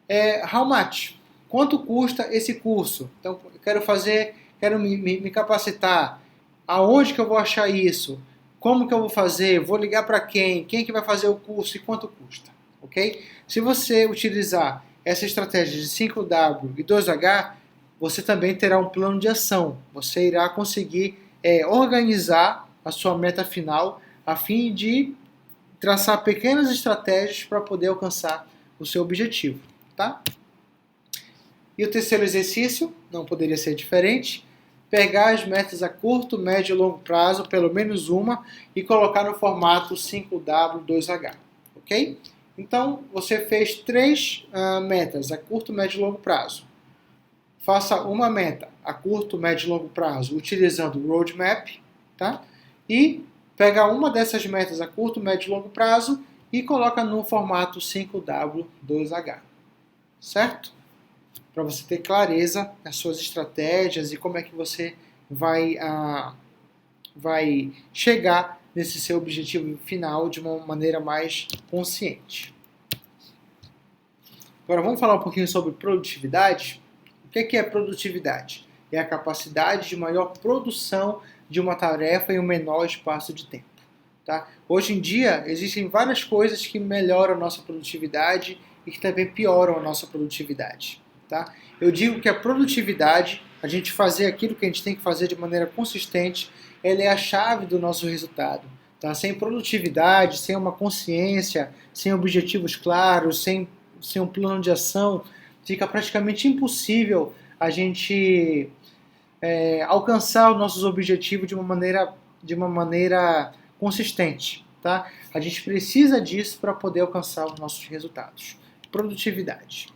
é how much? Quanto custa esse curso? Então, eu quero me capacitar. Aonde que eu vou achar isso? Como que eu vou fazer? Vou ligar para quem? Quem que vai fazer o curso e quanto custa? Ok? Se você utilizar essa estratégia de 5W e 2H, você também terá um plano de ação. Você irá conseguir organizar a sua meta final a fim de traçar pequenas estratégias para poder alcançar o seu objetivo, tá? E o terceiro exercício, não poderia ser diferente, pegar as metas a curto, médio e longo prazo, pelo menos uma, e colocar no formato 5W2H, ok? Então, você fez 3 metas a curto, médio e longo prazo. Faça uma meta a curto, médio e longo prazo utilizando o roadmap, tá? E pega uma dessas metas a curto, médio e longo prazo e coloca no formato 5W2H, certo? para você ter clareza nas suas estratégias e como é que você vai chegar nesse seu objetivo final de uma maneira mais consciente. Agora vamos falar um pouquinho sobre produtividade. O que é produtividade? É a capacidade de maior produção de uma tarefa em um menor espaço de tempo. Tá? Hoje em dia existem várias coisas que melhoram a nossa produtividade e que também pioram a nossa produtividade. Tá? Eu digo que a produtividade, a gente fazer aquilo que a gente tem que fazer de maneira consistente, ela é a chave do nosso resultado. Tá? Sem produtividade, sem uma consciência, sem objetivos claros, sem um plano de ação, fica praticamente impossível a gente alcançar os nossos objetivos de uma maneira consistente. Tá? A gente precisa disso para poder alcançar os nossos resultados. Produtividade.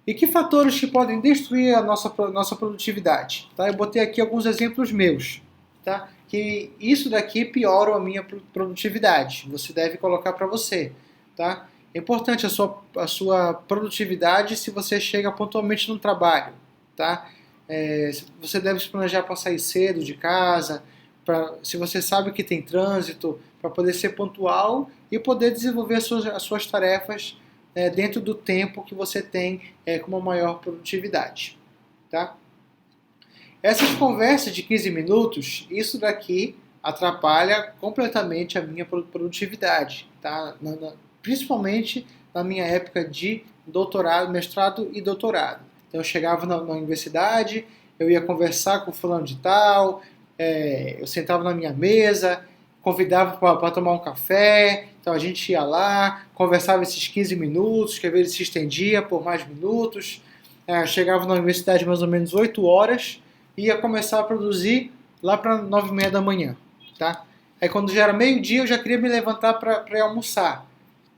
E que fatores que podem destruir a nossa produtividade? Tá? Eu botei aqui alguns exemplos meus. Tá? Que isso daqui piora a minha produtividade. Você deve colocar para você. Tá? É importante a sua produtividade se você chega pontualmente no trabalho. Tá? Você deve se planejar para sair cedo de casa, se você sabe que tem trânsito, para poder ser pontual e poder desenvolver as suas tarefas dentro do tempo que você tem com uma maior produtividade. Tá? Essas conversas de 15 minutos, isso daqui atrapalha completamente a minha produtividade. Tá? Principalmente na minha época de doutorado, mestrado e doutorado. Então eu chegava na universidade, eu ia conversar com o fulano de tal, eu sentava na minha mesa, convidava para tomar um café, então a gente ia lá, conversava esses 15 minutos, que às vezes se estendia por mais minutos, chegava na universidade mais ou menos 8 horas, e ia começar a produzir lá para 9h30 da manhã. Tá? Aí quando já era meio-dia eu já queria me levantar para ir almoçar.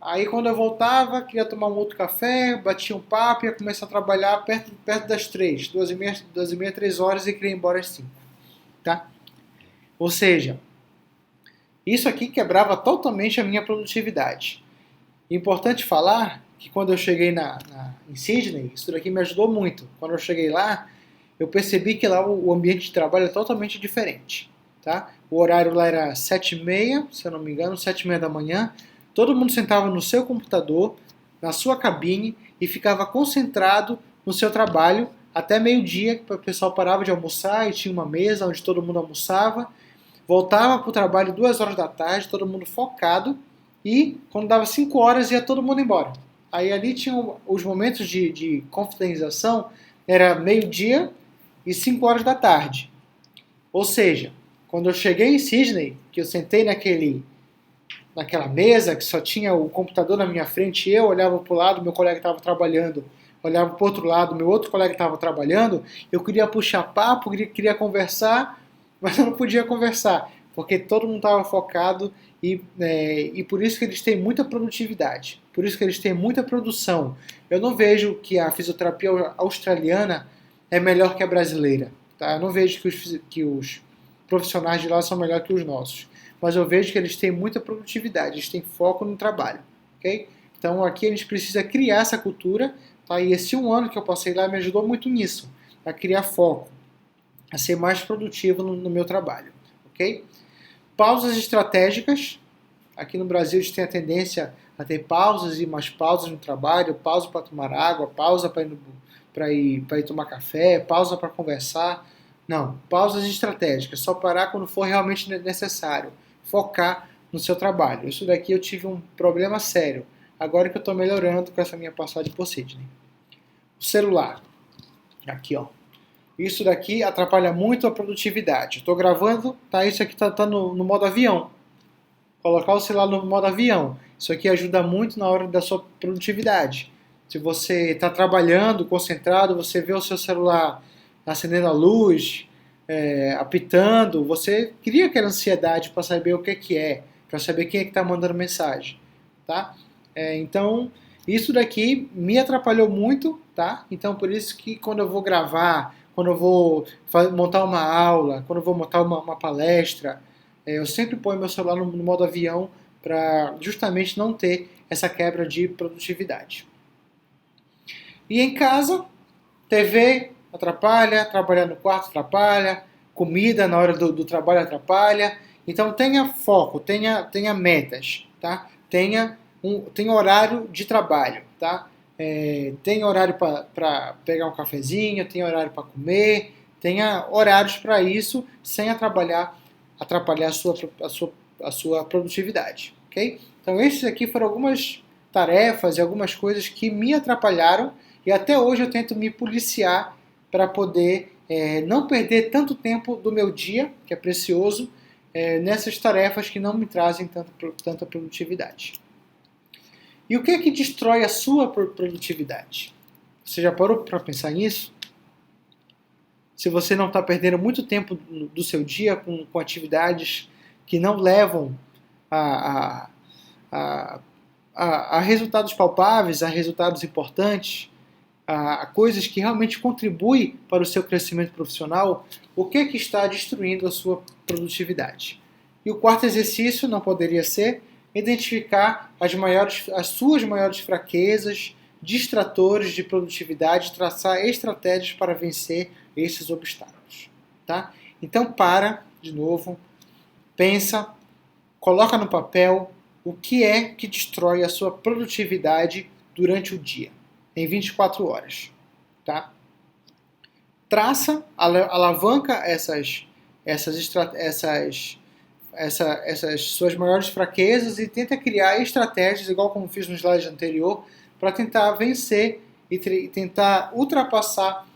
Aí quando eu voltava, queria tomar um outro café, batia um papo, ia começar a trabalhar perto das 3, 2h30, 3 horas e queria ir embora às 5. Tá? Ou seja, isso aqui quebrava totalmente a minha produtividade. Importante falar que quando eu cheguei em Sydney, isso daqui me ajudou muito. Quando eu cheguei lá, eu percebi que lá o ambiente de trabalho é totalmente diferente. Tá? O horário lá era 7h30, se eu não me engano, 7h30 da manhã. Todo mundo sentava no seu computador, na sua cabine e ficava concentrado no seu trabalho até meio-dia, que o pessoal parava de almoçar e tinha uma mesa onde todo mundo almoçava. Voltava para o trabalho 2 horas da tarde, todo mundo focado, e quando dava 5 horas ia todo mundo embora. Aí ali tinham os momentos de confraternização, era meio-dia e 5 horas da tarde. Ou seja, quando eu cheguei em Sydney, que eu sentei naquela mesa, que só tinha o computador na minha frente, eu olhava para o lado, meu colega estava trabalhando, olhava para o outro lado, meu outro colega estava trabalhando, eu queria puxar papo, queria conversar, mas eu não podia conversar, porque todo mundo estava focado e por isso que eles têm muita produtividade, por isso que eles têm muita produção. Eu não vejo que a fisioterapia australiana é melhor que a brasileira. Tá? Eu não vejo que os profissionais de lá são melhores que os nossos. Mas eu vejo que eles têm muita produtividade, eles têm foco no trabalho. Okay? Então aqui a gente precisa criar essa cultura. Tá? E esse 1 ano que eu passei lá me ajudou muito nisso, a criar foco, a ser mais produtivo no meu trabalho. Okay? Pausas estratégicas. Aqui no Brasil a gente tem a tendência a ter pausas e mais pausas no trabalho, pausa para tomar água, pausa para ir tomar café, pausa para conversar. Não, pausas estratégicas, só parar quando for realmente necessário, focar no seu trabalho. Isso daqui eu tive um problema sério, agora que eu estou melhorando com essa minha passagem por Sydney. O celular, aqui ó, isso daqui atrapalha muito a produtividade. Estou gravando, tá? Isso aqui tá no modo avião. Colocar o celular no modo avião, isso aqui ajuda muito na hora da sua produtividade. Se você está trabalhando, concentrado, você vê o seu celular acendendo a luz, apitando, você cria aquela ansiedade para saber o que é, para saber quem é que está mandando mensagem, tá? Então, isso daqui me atrapalhou muito, tá? Então, por isso que quando eu vou gravar, quando eu vou montar uma aula, quando eu vou montar uma palestra, eu sempre ponho meu celular no modo avião para justamente não ter essa quebra de produtividade. E em casa, TV atrapalha, trabalhar no quarto atrapalha, comida na hora do trabalho atrapalha. Então tenha foco, tenha metas, tá? Tenha horário de trabalho, tá? Tenha horário para pegar um cafezinho, tenha horário para comer, tenha horários para isso sem atrapalhar a sua produtividade, ok? Então esses aqui foram algumas tarefas e algumas coisas que me atrapalharam e até hoje eu tento me policiar para poder não perder tanto tempo do meu dia, que é precioso, nessas tarefas que não me trazem tanta produtividade. E o que é que destrói a sua produtividade? Você já parou para pensar nisso? Se você não está perdendo muito tempo do seu dia com atividades que não levam a resultados palpáveis, a resultados importantes, a coisas que realmente contribuem para o seu crescimento profissional, o que é que está destruindo a sua produtividade? E o quarto exercício não poderia ser identificar as suas maiores fraquezas, distratores de produtividade, traçar estratégias para vencer esses obstáculos. Tá? Então de novo, pensa, coloca no papel o que é que destrói a sua produtividade durante o dia, em 24 horas. Tá? Traça, alavanca essas suas maiores fraquezas e tenta criar estratégias, igual como fiz no slide anterior, para tentar vencer e tentar ultrapassar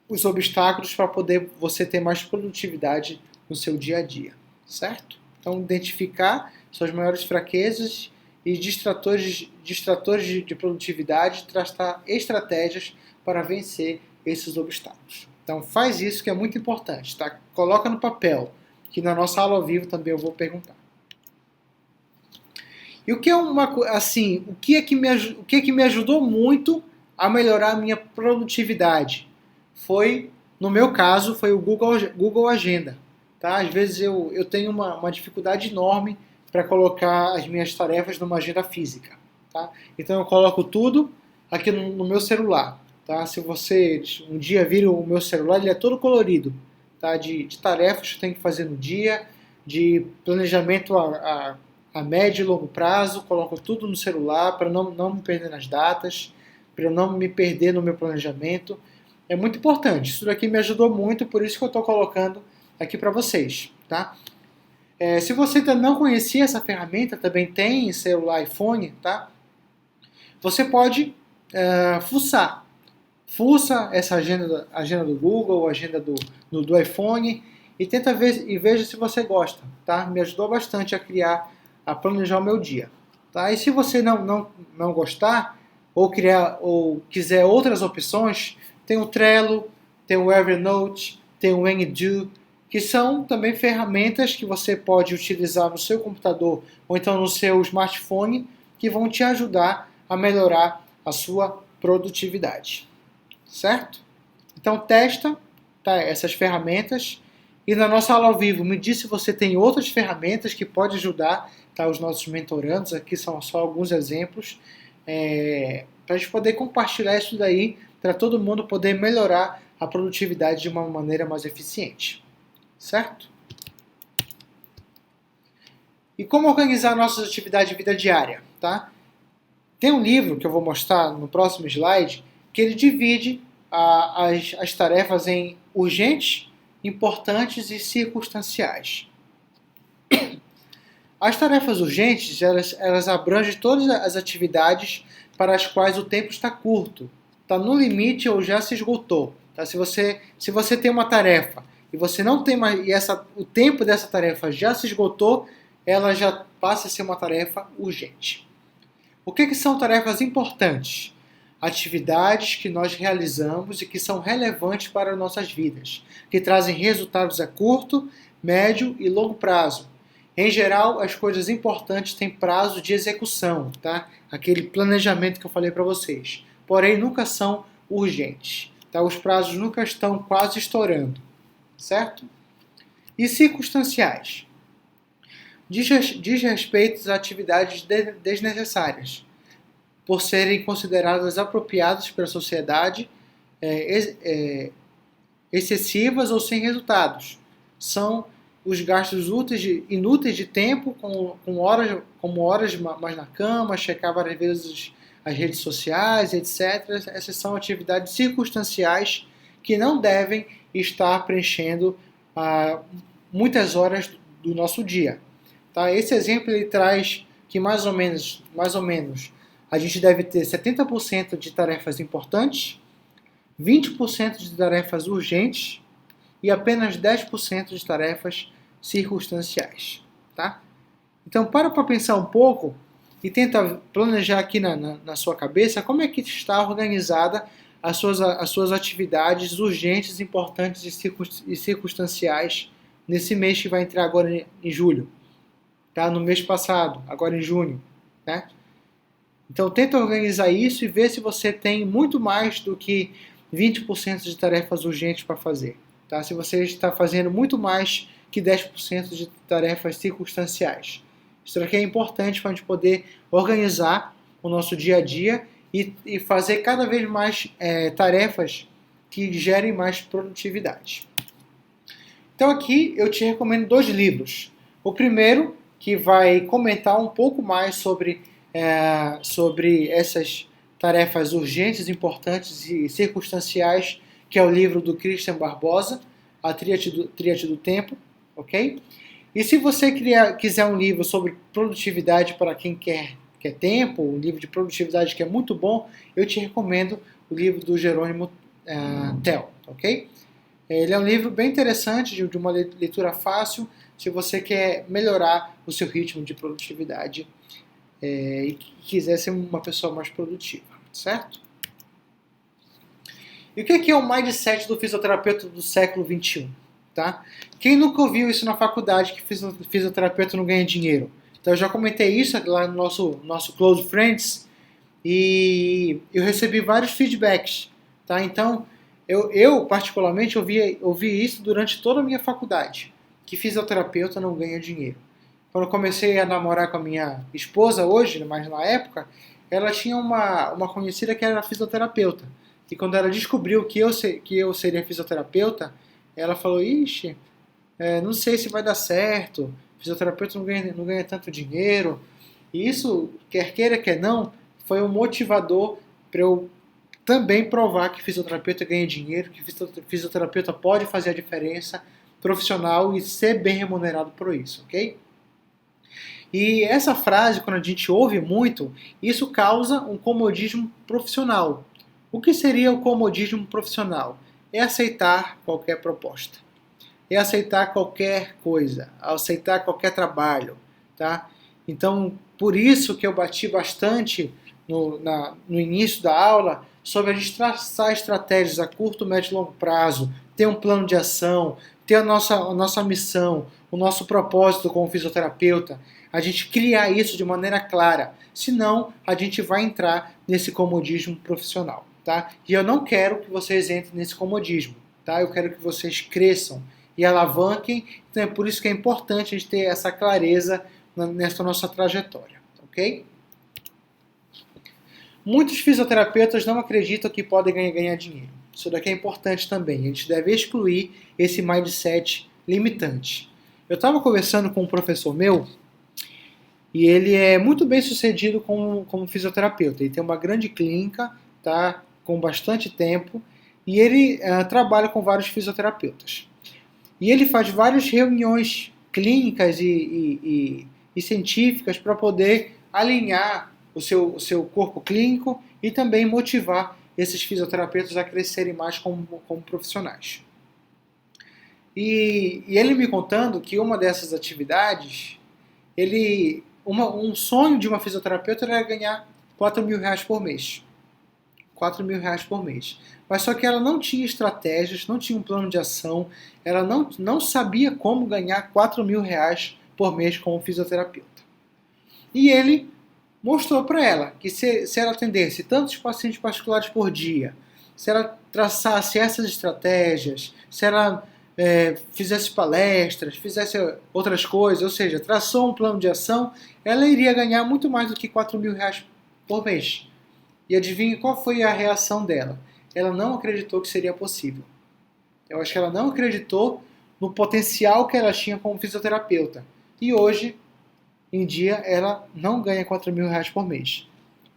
os obstáculos para poder você ter mais produtividade no seu dia a dia, certo? Então, identificar suas maiores fraquezas e distratores de produtividade, traçar estratégias para vencer esses obstáculos. Então, faz isso que é muito importante, tá? Coloca no papel, que na nossa aula ao vivo também eu vou perguntar. E o que é que me ajudou muito a melhorar a minha produtividade? No meu caso, foi o Google Agenda. Tá? Às vezes eu tenho uma dificuldade enorme para colocar as minhas tarefas numa agenda física. Tá? Então eu coloco tudo aqui no meu celular. Tá? Se você um dia vir o meu celular, ele é todo colorido. Tá? De tarefas que eu tenho que fazer no dia, de planejamento a médio e longo prazo, coloco tudo no celular para não me perder nas datas, para eu não me perder no meu planejamento. É muito importante, isso daqui me ajudou muito, por isso que eu estou colocando aqui para vocês. Tá? Se você ainda não conhecia essa ferramenta, também tem em celular iPhone, tá? Você pode fuçar. Fuça essa agenda do Google, agenda do iPhone e tenta ver e veja se você gosta. Tá? Me ajudou bastante a planejar o meu dia. Tá? E se você não gostar ou quiser outras opções, tem o Trello, tem o Evernote, tem o Anydo, que são também ferramentas que você pode utilizar no seu computador ou então no seu smartphone que vão te ajudar a melhorar a sua produtividade. Certo? Então testa essas ferramentas e na nossa aula ao vivo me diz se você tem outras ferramentas que pode ajudar os nossos mentorandos. Aqui são só alguns exemplos para a gente poder compartilhar isso daí para todo mundo poder melhorar a produtividade de uma maneira mais eficiente. Certo? E como organizar nossas atividades de vida diária? Tá? Tem um livro que eu vou mostrar no próximo slide que ele divide as tarefas em urgentes, importantes e circunstanciais. As tarefas urgentes, elas abrangem todas as atividades para as quais o tempo está curto, está no limite ou já se esgotou. Tá? Se você tem uma tarefa e você não tem mais, o tempo dessa tarefa já se esgotou, ela já passa a ser uma tarefa urgente. O que são tarefas importantes? Atividades que nós realizamos e que são relevantes para nossas vidas, que trazem resultados a curto, médio e longo prazo. Em geral, as coisas importantes têm prazo de execução, tá? Aquele planejamento que eu falei para vocês. Porém, nunca são urgentes. Tá? Os prazos nunca estão quase estourando, certo? E circunstanciais. Diz respeito a atividades desnecessárias. por serem consideradas apropriadas pela sociedade, excessivas ou sem resultados. São os gastos inúteis de tempo, como horas mais na cama, checar várias vezes as redes sociais, etc. Essas são atividades circunstanciais que não devem estar preenchendo muitas horas do nosso dia. Tá? Esse exemplo ele traz que mais ou menos, a gente deve ter 70% de tarefas importantes, 20% de tarefas urgentes e apenas 10% de tarefas circunstanciais. Tá? Então, para pensar um pouco e tenta planejar aqui na sua cabeça como é que está organizada as suas atividades urgentes, importantes e circunstanciais nesse mês que vai entrar agora em julho. Tá? No mês passado, agora em junho. Né? Então, tenta organizar isso e ver se você tem muito mais do que 20% de tarefas urgentes para fazer. Tá? Se você está fazendo muito mais que 10% de tarefas circunstanciais. Isso aqui é importante para a gente poder organizar o nosso dia a dia e fazer cada vez mais tarefas que gerem mais produtividade. Então aqui eu te recomendo 2 livros. O primeiro, que vai comentar um pouco mais sobre essas tarefas urgentes, importantes e circunstanciais, que é o livro do Christian Barbosa, A Tríade do Tempo, ok? E se você quiser um livro sobre produtividade para quem quer tempo, um livro de produtividade que é muito bom, eu te recomendo o livro do Jerônimo Tell, ok? Ele é um livro bem interessante, de uma leitura fácil, se você quer melhorar o seu ritmo de produtividade e quiser ser uma pessoa mais produtiva, certo? E o que é o mindset do fisioterapeuta do século XXI? Tá? Quem nunca ouviu isso na faculdade, que fisioterapeuta não ganha dinheiro? Então eu já comentei isso lá no nosso Close Friends e eu recebi vários feedbacks. Tá? Então eu particularmente ouvi isso durante toda a minha faculdade, que fisioterapeuta não ganha dinheiro. Quando eu comecei a namorar com a minha esposa hoje, mas na época, ela tinha uma conhecida que era fisioterapeuta. E quando ela descobriu que eu seria fisioterapeuta, ela falou, ixi, não sei se vai dar certo, fisioterapeuta não ganha tanto dinheiro. E isso, quer queira, quer não, foi um motivador para eu também provar que fisioterapeuta ganha dinheiro, que fisioterapeuta pode fazer a diferença profissional e ser bem remunerado por isso, ok? E essa frase, quando a gente ouve muito, isso causa um comodismo profissional. O que seria o comodismo profissional? É aceitar qualquer proposta. É aceitar qualquer coisa, aceitar qualquer trabalho. Tá? Então, por isso que eu bati bastante no início da aula sobre a gente traçar estratégias a curto, médio e longo prazo, ter um plano de ação, ter a nossa missão, o nosso propósito como fisioterapeuta, a gente criar isso de maneira clara. Senão, a gente vai entrar nesse comodismo profissional. Tá? E eu não quero que vocês entrem nesse comodismo. Tá? Eu quero que vocês cresçam e alavanquem. Então é por isso que é importante a gente ter essa clareza nessa nossa trajetória. Ok? Muitos fisioterapeutas não acreditam que podem ganhar dinheiro. Isso daqui é importante também. A gente deve excluir esse mindset limitante. Eu estava conversando com um professor meu e ele é muito bem sucedido como fisioterapeuta. Ele tem uma grande clínica, tá, com bastante tempo, e ele trabalha com vários fisioterapeutas. E ele faz várias reuniões clínicas e científicas para poder alinhar o seu corpo clínico e também motivar esses fisioterapeutas a crescerem mais como profissionais. E ele me contando que uma dessas atividades, um sonho de uma fisioterapeuta era ganhar R$4.000 por mês. R$4.000 por mês. Mas só que ela não tinha estratégias, não tinha um plano de ação, ela não sabia como ganhar R$4.000 por mês como fisioterapeuta. E ele mostrou para ela que se ela atendesse tantos pacientes particulares por dia, se ela traçasse essas estratégias, se ela fizesse palestras, fizesse outras coisas, ou seja, traçou um plano de ação, ela iria ganhar muito mais do que R$4.000 por mês. E adivinhe qual foi a reação dela? Ela não acreditou que seria possível. Eu acho que ela não acreditou no potencial que ela tinha como fisioterapeuta. E hoje em dia, ela não ganha R$ 4.000 por mês.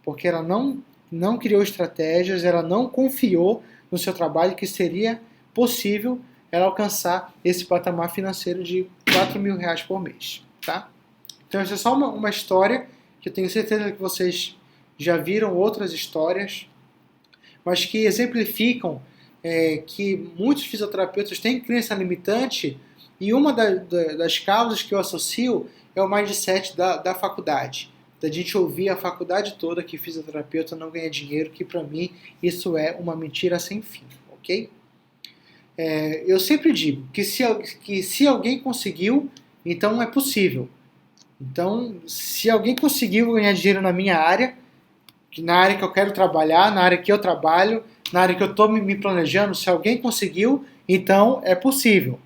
Porque ela não criou estratégias, ela não confiou no seu trabalho que seria possível ela alcançar esse patamar financeiro de R$ 4.000 por mês. Tá? Então, essa é só uma história que eu tenho certeza que vocês já viram outras histórias, mas que exemplificam que muitos fisioterapeutas têm crença limitante, e uma das causas que eu associo é o mindset da faculdade. Da gente ouvir a faculdade toda que fisioterapeuta não ganha dinheiro, que para mim isso é uma mentira sem fim, ok? Eu sempre digo que se alguém conseguiu, então é possível. Então, se alguém conseguiu ganhar dinheiro na minha área, na área que eu quero trabalhar, na área que eu trabalho, na área que eu estou me planejando, se alguém conseguiu, então é possível,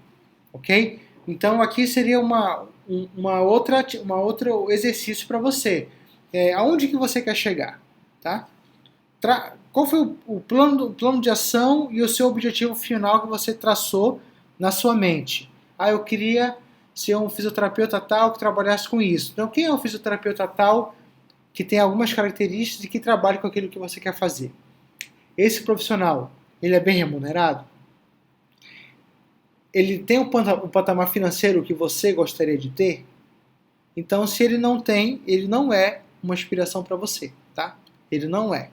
ok? Então aqui seria uma outra exercício para você. Aonde que você quer chegar, tá? Qual foi o plano de ação e o seu objetivo final que você traçou na sua mente? Eu queria ser um fisioterapeuta tal que trabalhasse com isso. Então, quem é o fisioterapeuta tal que tem algumas características e que trabalha com aquilo que você quer fazer? Esse profissional, ele é bem remunerado? Ele tem o patamar financeiro que você gostaria de ter? Então, se ele não tem, ele não é uma inspiração para você, tá? Ele não é.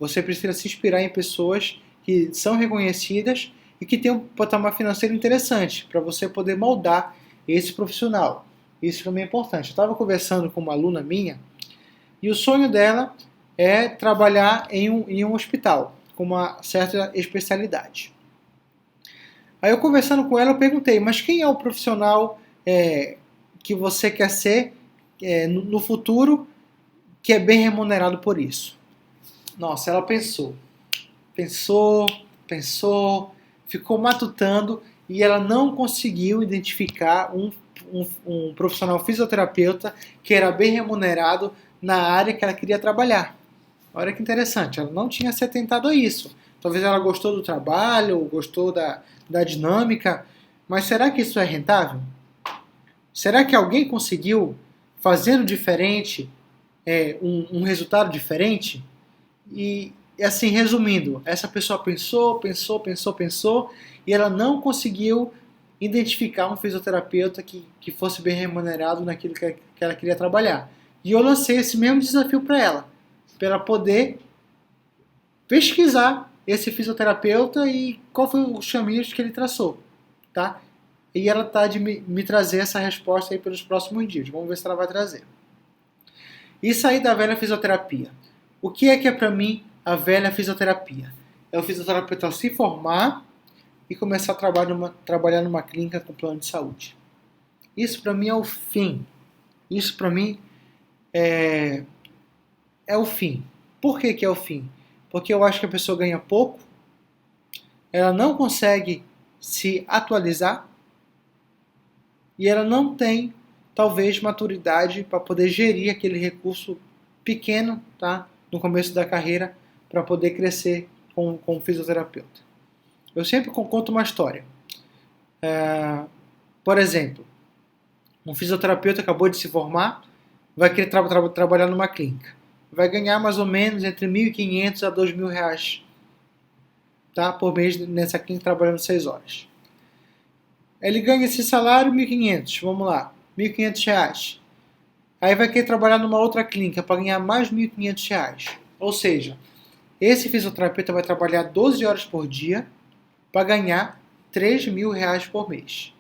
Você precisa se inspirar em pessoas que são reconhecidas e que têm um patamar financeiro interessante para você poder moldar esse profissional. Isso também é importante. Eu estava conversando com uma aluna minha e o sonho dela é trabalhar em um hospital com uma certa especialidade. Aí eu conversando com ela, eu perguntei, mas quem é o profissional que você quer ser no futuro que é bem remunerado por isso? Nossa, ela pensou, ficou matutando e ela não conseguiu identificar um profissional fisioterapeuta que era bem remunerado na área que ela queria trabalhar. Olha que interessante, ela não tinha se atentado a isso. Talvez ela gostou do trabalho, gostou da dinâmica, mas será que isso é rentável? Será que alguém conseguiu, fazendo diferente, um resultado diferente? E assim, resumindo, essa pessoa pensou, e ela não conseguiu identificar um fisioterapeuta que fosse bem remunerado naquilo que ela queria trabalhar. E eu lancei esse mesmo desafio para ela poder pesquisar esse fisioterapeuta e qual foi os caminhos que ele traçou, tá? E ela está de me trazer essa resposta aí pelos próximos dias. Vamos ver se ela vai trazer. E sair da velha fisioterapia. O que é para mim a velha fisioterapia? É o fisioterapeuta se formar e começar a trabalhar numa clínica com plano de saúde. Isso para mim é o fim. Isso para mim é o fim. Por que é o fim? Porque eu acho que a pessoa ganha pouco, ela não consegue se atualizar e ela não tem, talvez, maturidade para poder gerir aquele recurso pequeno, tá? No começo da carreira, para poder crescer como fisioterapeuta. Eu sempre conto uma história. Por exemplo, um fisioterapeuta acabou de se formar, vai querer trabalhar numa clínica. Vai ganhar mais ou menos entre R$ 1.500 a R$ 2.000, tá? Por mês nessa clínica trabalhando 6 horas. Ele ganha esse salário, 1.500, vamos lá, R$ 1.500. Aí vai querer trabalhar numa outra clínica para ganhar mais R$ 1.500. Ou seja, esse fisioterapeuta vai trabalhar 12 horas por dia para ganhar R$ 3.000 por mês.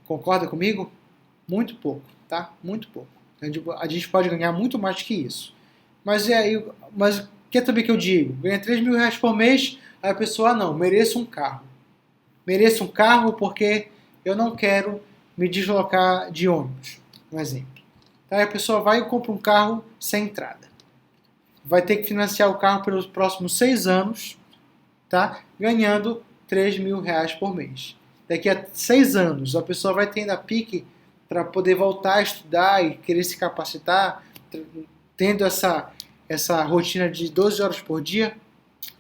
Concorda comigo? Muito pouco, tá? Muito pouco. A gente pode ganhar muito mais que isso. Mas o que também que eu digo? Ganha R$ 3.000 por mês, aí a pessoa, não, mereço um carro. Mereço um carro porque eu não quero me deslocar de ônibus, um exemplo. Aí a pessoa vai e compra um carro sem entrada. Vai ter que financiar o carro pelos próximos 6 anos, tá? Ganhando R$ 3.000 por mês. Daqui a 6 anos, a pessoa vai tendo a pique para poder voltar a estudar e querer se capacitar, tendo essa rotina de 12 horas por dia,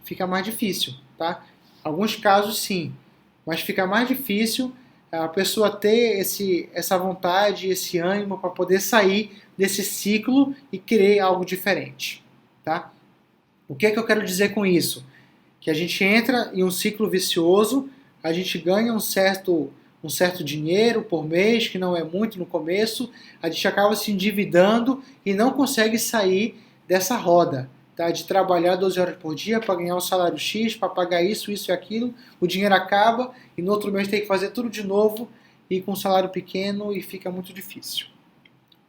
fica mais difícil, tá? Alguns casos sim, mas fica mais difícil a pessoa ter essa vontade, esse ânimo para poder sair desse ciclo e criar algo diferente, tá? O que é que eu quero dizer com isso? Que a gente entra em um ciclo vicioso, a gente ganha um certo dinheiro por mês, que não é muito no começo, a gente acaba se endividando e não consegue sair dessa roda, tá? De trabalhar 12 horas por dia para ganhar um salário X, para pagar isso, isso e aquilo, o dinheiro acaba e no outro mês tem que fazer tudo de novo e com um salário pequeno e fica muito difícil,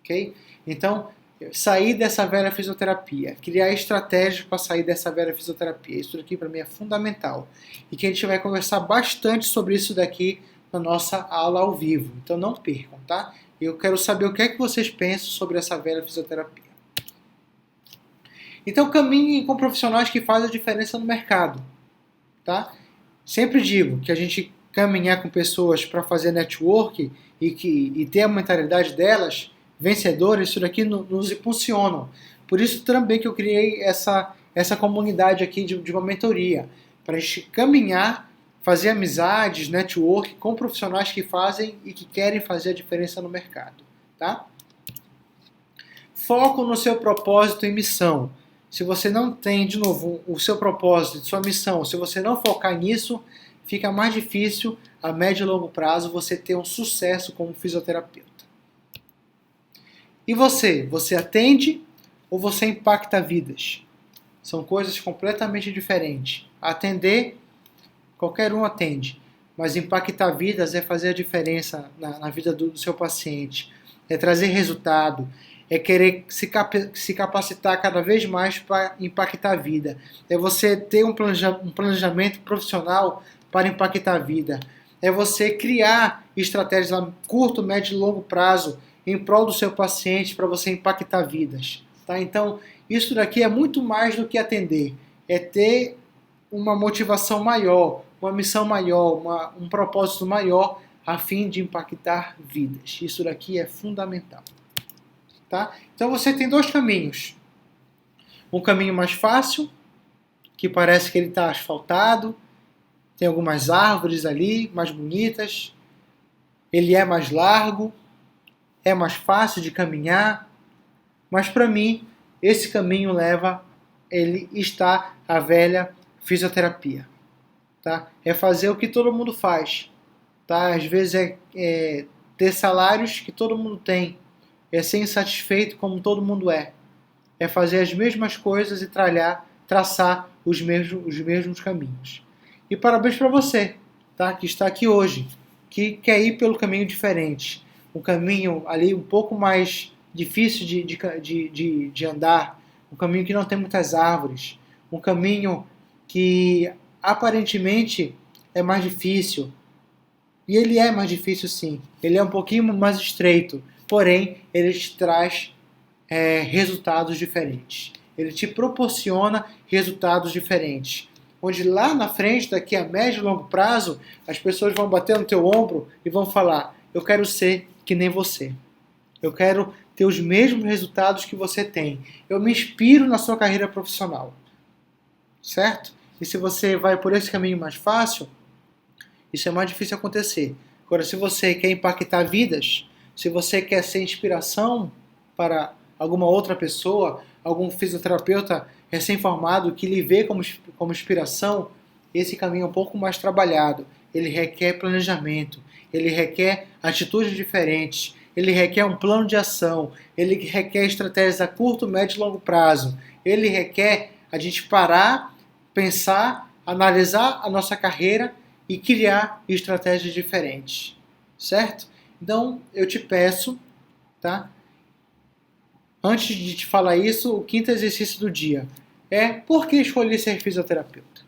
ok? Então, sair dessa velha fisioterapia, criar estratégias para sair dessa velha fisioterapia, isso daqui para mim é fundamental e que a gente vai conversar bastante sobre isso daqui na nossa aula ao vivo, então não percam, tá? Eu quero saber o que é que vocês pensam sobre essa velha fisioterapia. Então caminhem com profissionais que fazem a diferença no mercado, tá? Sempre digo que a gente caminhar com pessoas para fazer network e ter a mentalidade delas vencedoras, isso daqui nos impulsionam. Por isso também que eu criei essa comunidade aqui de uma mentoria, para a gente caminhar, fazer amizades, network com profissionais que fazem e que querem fazer a diferença no mercado, tá? Foco no seu propósito e missão. Se você não tem, de novo, o seu propósito, sua missão, se você não focar nisso, fica mais difícil a médio e longo prazo você ter um sucesso como fisioterapeuta. E você? Você atende ou você impacta vidas? São coisas completamente diferentes. Atender, qualquer um atende, mas impactar vidas é fazer a diferença na vida do seu paciente, é trazer resultado, é querer se capacitar cada vez mais para impactar a vida, é você ter um planejamento profissional para impactar a vida, é você criar estratégias a curto, médio e longo prazo em prol do seu paciente para você impactar vidas. Tá? Então, isso daqui é muito mais do que atender, é ter uma motivação maior, uma missão maior, um propósito maior a fim de impactar vidas. Isso daqui é fundamental. Tá? Então você tem dois caminhos. Um caminho mais fácil, que parece que ele está asfaltado, tem algumas árvores ali, mais bonitas, ele é mais largo, é mais fácil de caminhar, mas para mim esse caminho ele está à velha fisioterapia. Tá? É fazer o que todo mundo faz. Tá? Às vezes é ter salários que todo mundo tem, é ser insatisfeito como todo mundo é fazer as mesmas coisas e traçar os mesmos caminhos. E parabéns para você, tá? Que está aqui hoje, que quer ir pelo caminho diferente, um caminho ali um pouco mais difícil de andar, um caminho que não tem muitas árvores, um caminho que aparentemente é mais difícil. E ele é mais difícil sim, ele é um pouquinho mais estreito, porém ele te traz resultados diferentes. Ele te proporciona resultados diferentes. Onde lá na frente, daqui a médio e longo prazo, as pessoas vão bater no teu ombro e vão falar: eu quero ser que nem você. Eu quero ter os mesmos resultados que você tem. Eu me inspiro na sua carreira profissional. Certo? E se você vai por esse caminho mais fácil, isso é mais difícil acontecer. Agora, se você quer impactar vidas, se você quer ser inspiração para alguma outra pessoa, algum fisioterapeuta recém-formado que lhe vê como inspiração, esse caminho é um pouco mais trabalhado. Ele requer planejamento, ele requer atitudes diferentes, ele requer um plano de ação, ele requer estratégias a curto, médio e longo prazo. Ele requer a gente parar, pensar, analisar a nossa carreira e criar estratégias diferentes. Certo? Então, eu te peço, tá? Antes de te falar isso, o quinto exercício do dia é: por que escolhi ser fisioterapeuta?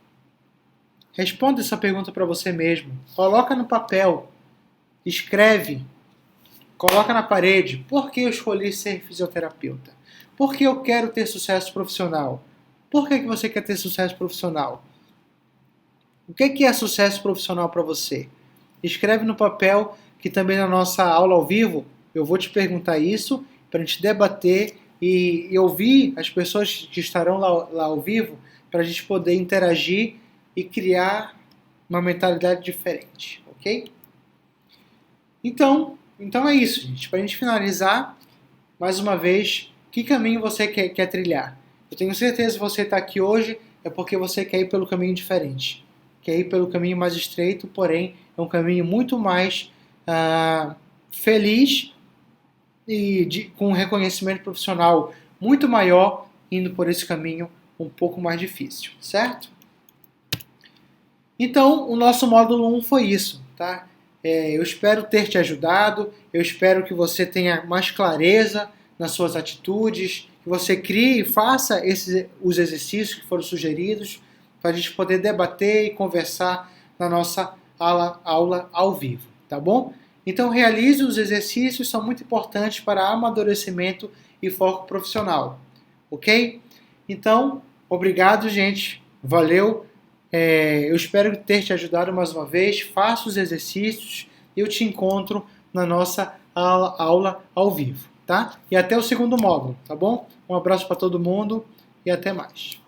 Responda essa pergunta para você mesmo. Coloca no papel, escreve, coloca na parede. Por que eu escolhi ser fisioterapeuta? Por que eu quero ter sucesso profissional? Por que você quer ter sucesso profissional? O que é sucesso profissional para você? Escreve no papel, que também na nossa aula ao vivo eu vou te perguntar isso, para a gente debater e ouvir as pessoas que estarão lá ao vivo para a gente poder interagir e criar uma mentalidade diferente, ok? Então é isso, gente. Para a gente finalizar, mais uma vez, que caminho você quer trilhar? Eu tenho certeza que você está aqui hoje é porque você quer ir pelo caminho diferente. Quer ir pelo caminho mais estreito, porém é um caminho muito mais feliz e com um reconhecimento profissional muito maior, indo por esse caminho um pouco mais difícil, certo? Então, o nosso módulo 1 foi isso, tá? Eu espero ter te ajudado, eu espero que você tenha mais clareza nas suas atitudes, que você crie e faça os exercícios que foram sugeridos para a gente poder debater e conversar na nossa aula ao vivo, tá bom? Então realize os exercícios, são muito importantes para amadurecimento e foco profissional, ok? Então, obrigado, gente, valeu. Eu espero ter te ajudado mais uma vez. Faça os exercícios e eu te encontro na nossa aula ao vivo, tá? E até o segundo módulo, tá bom? Um abraço para todo mundo e até mais.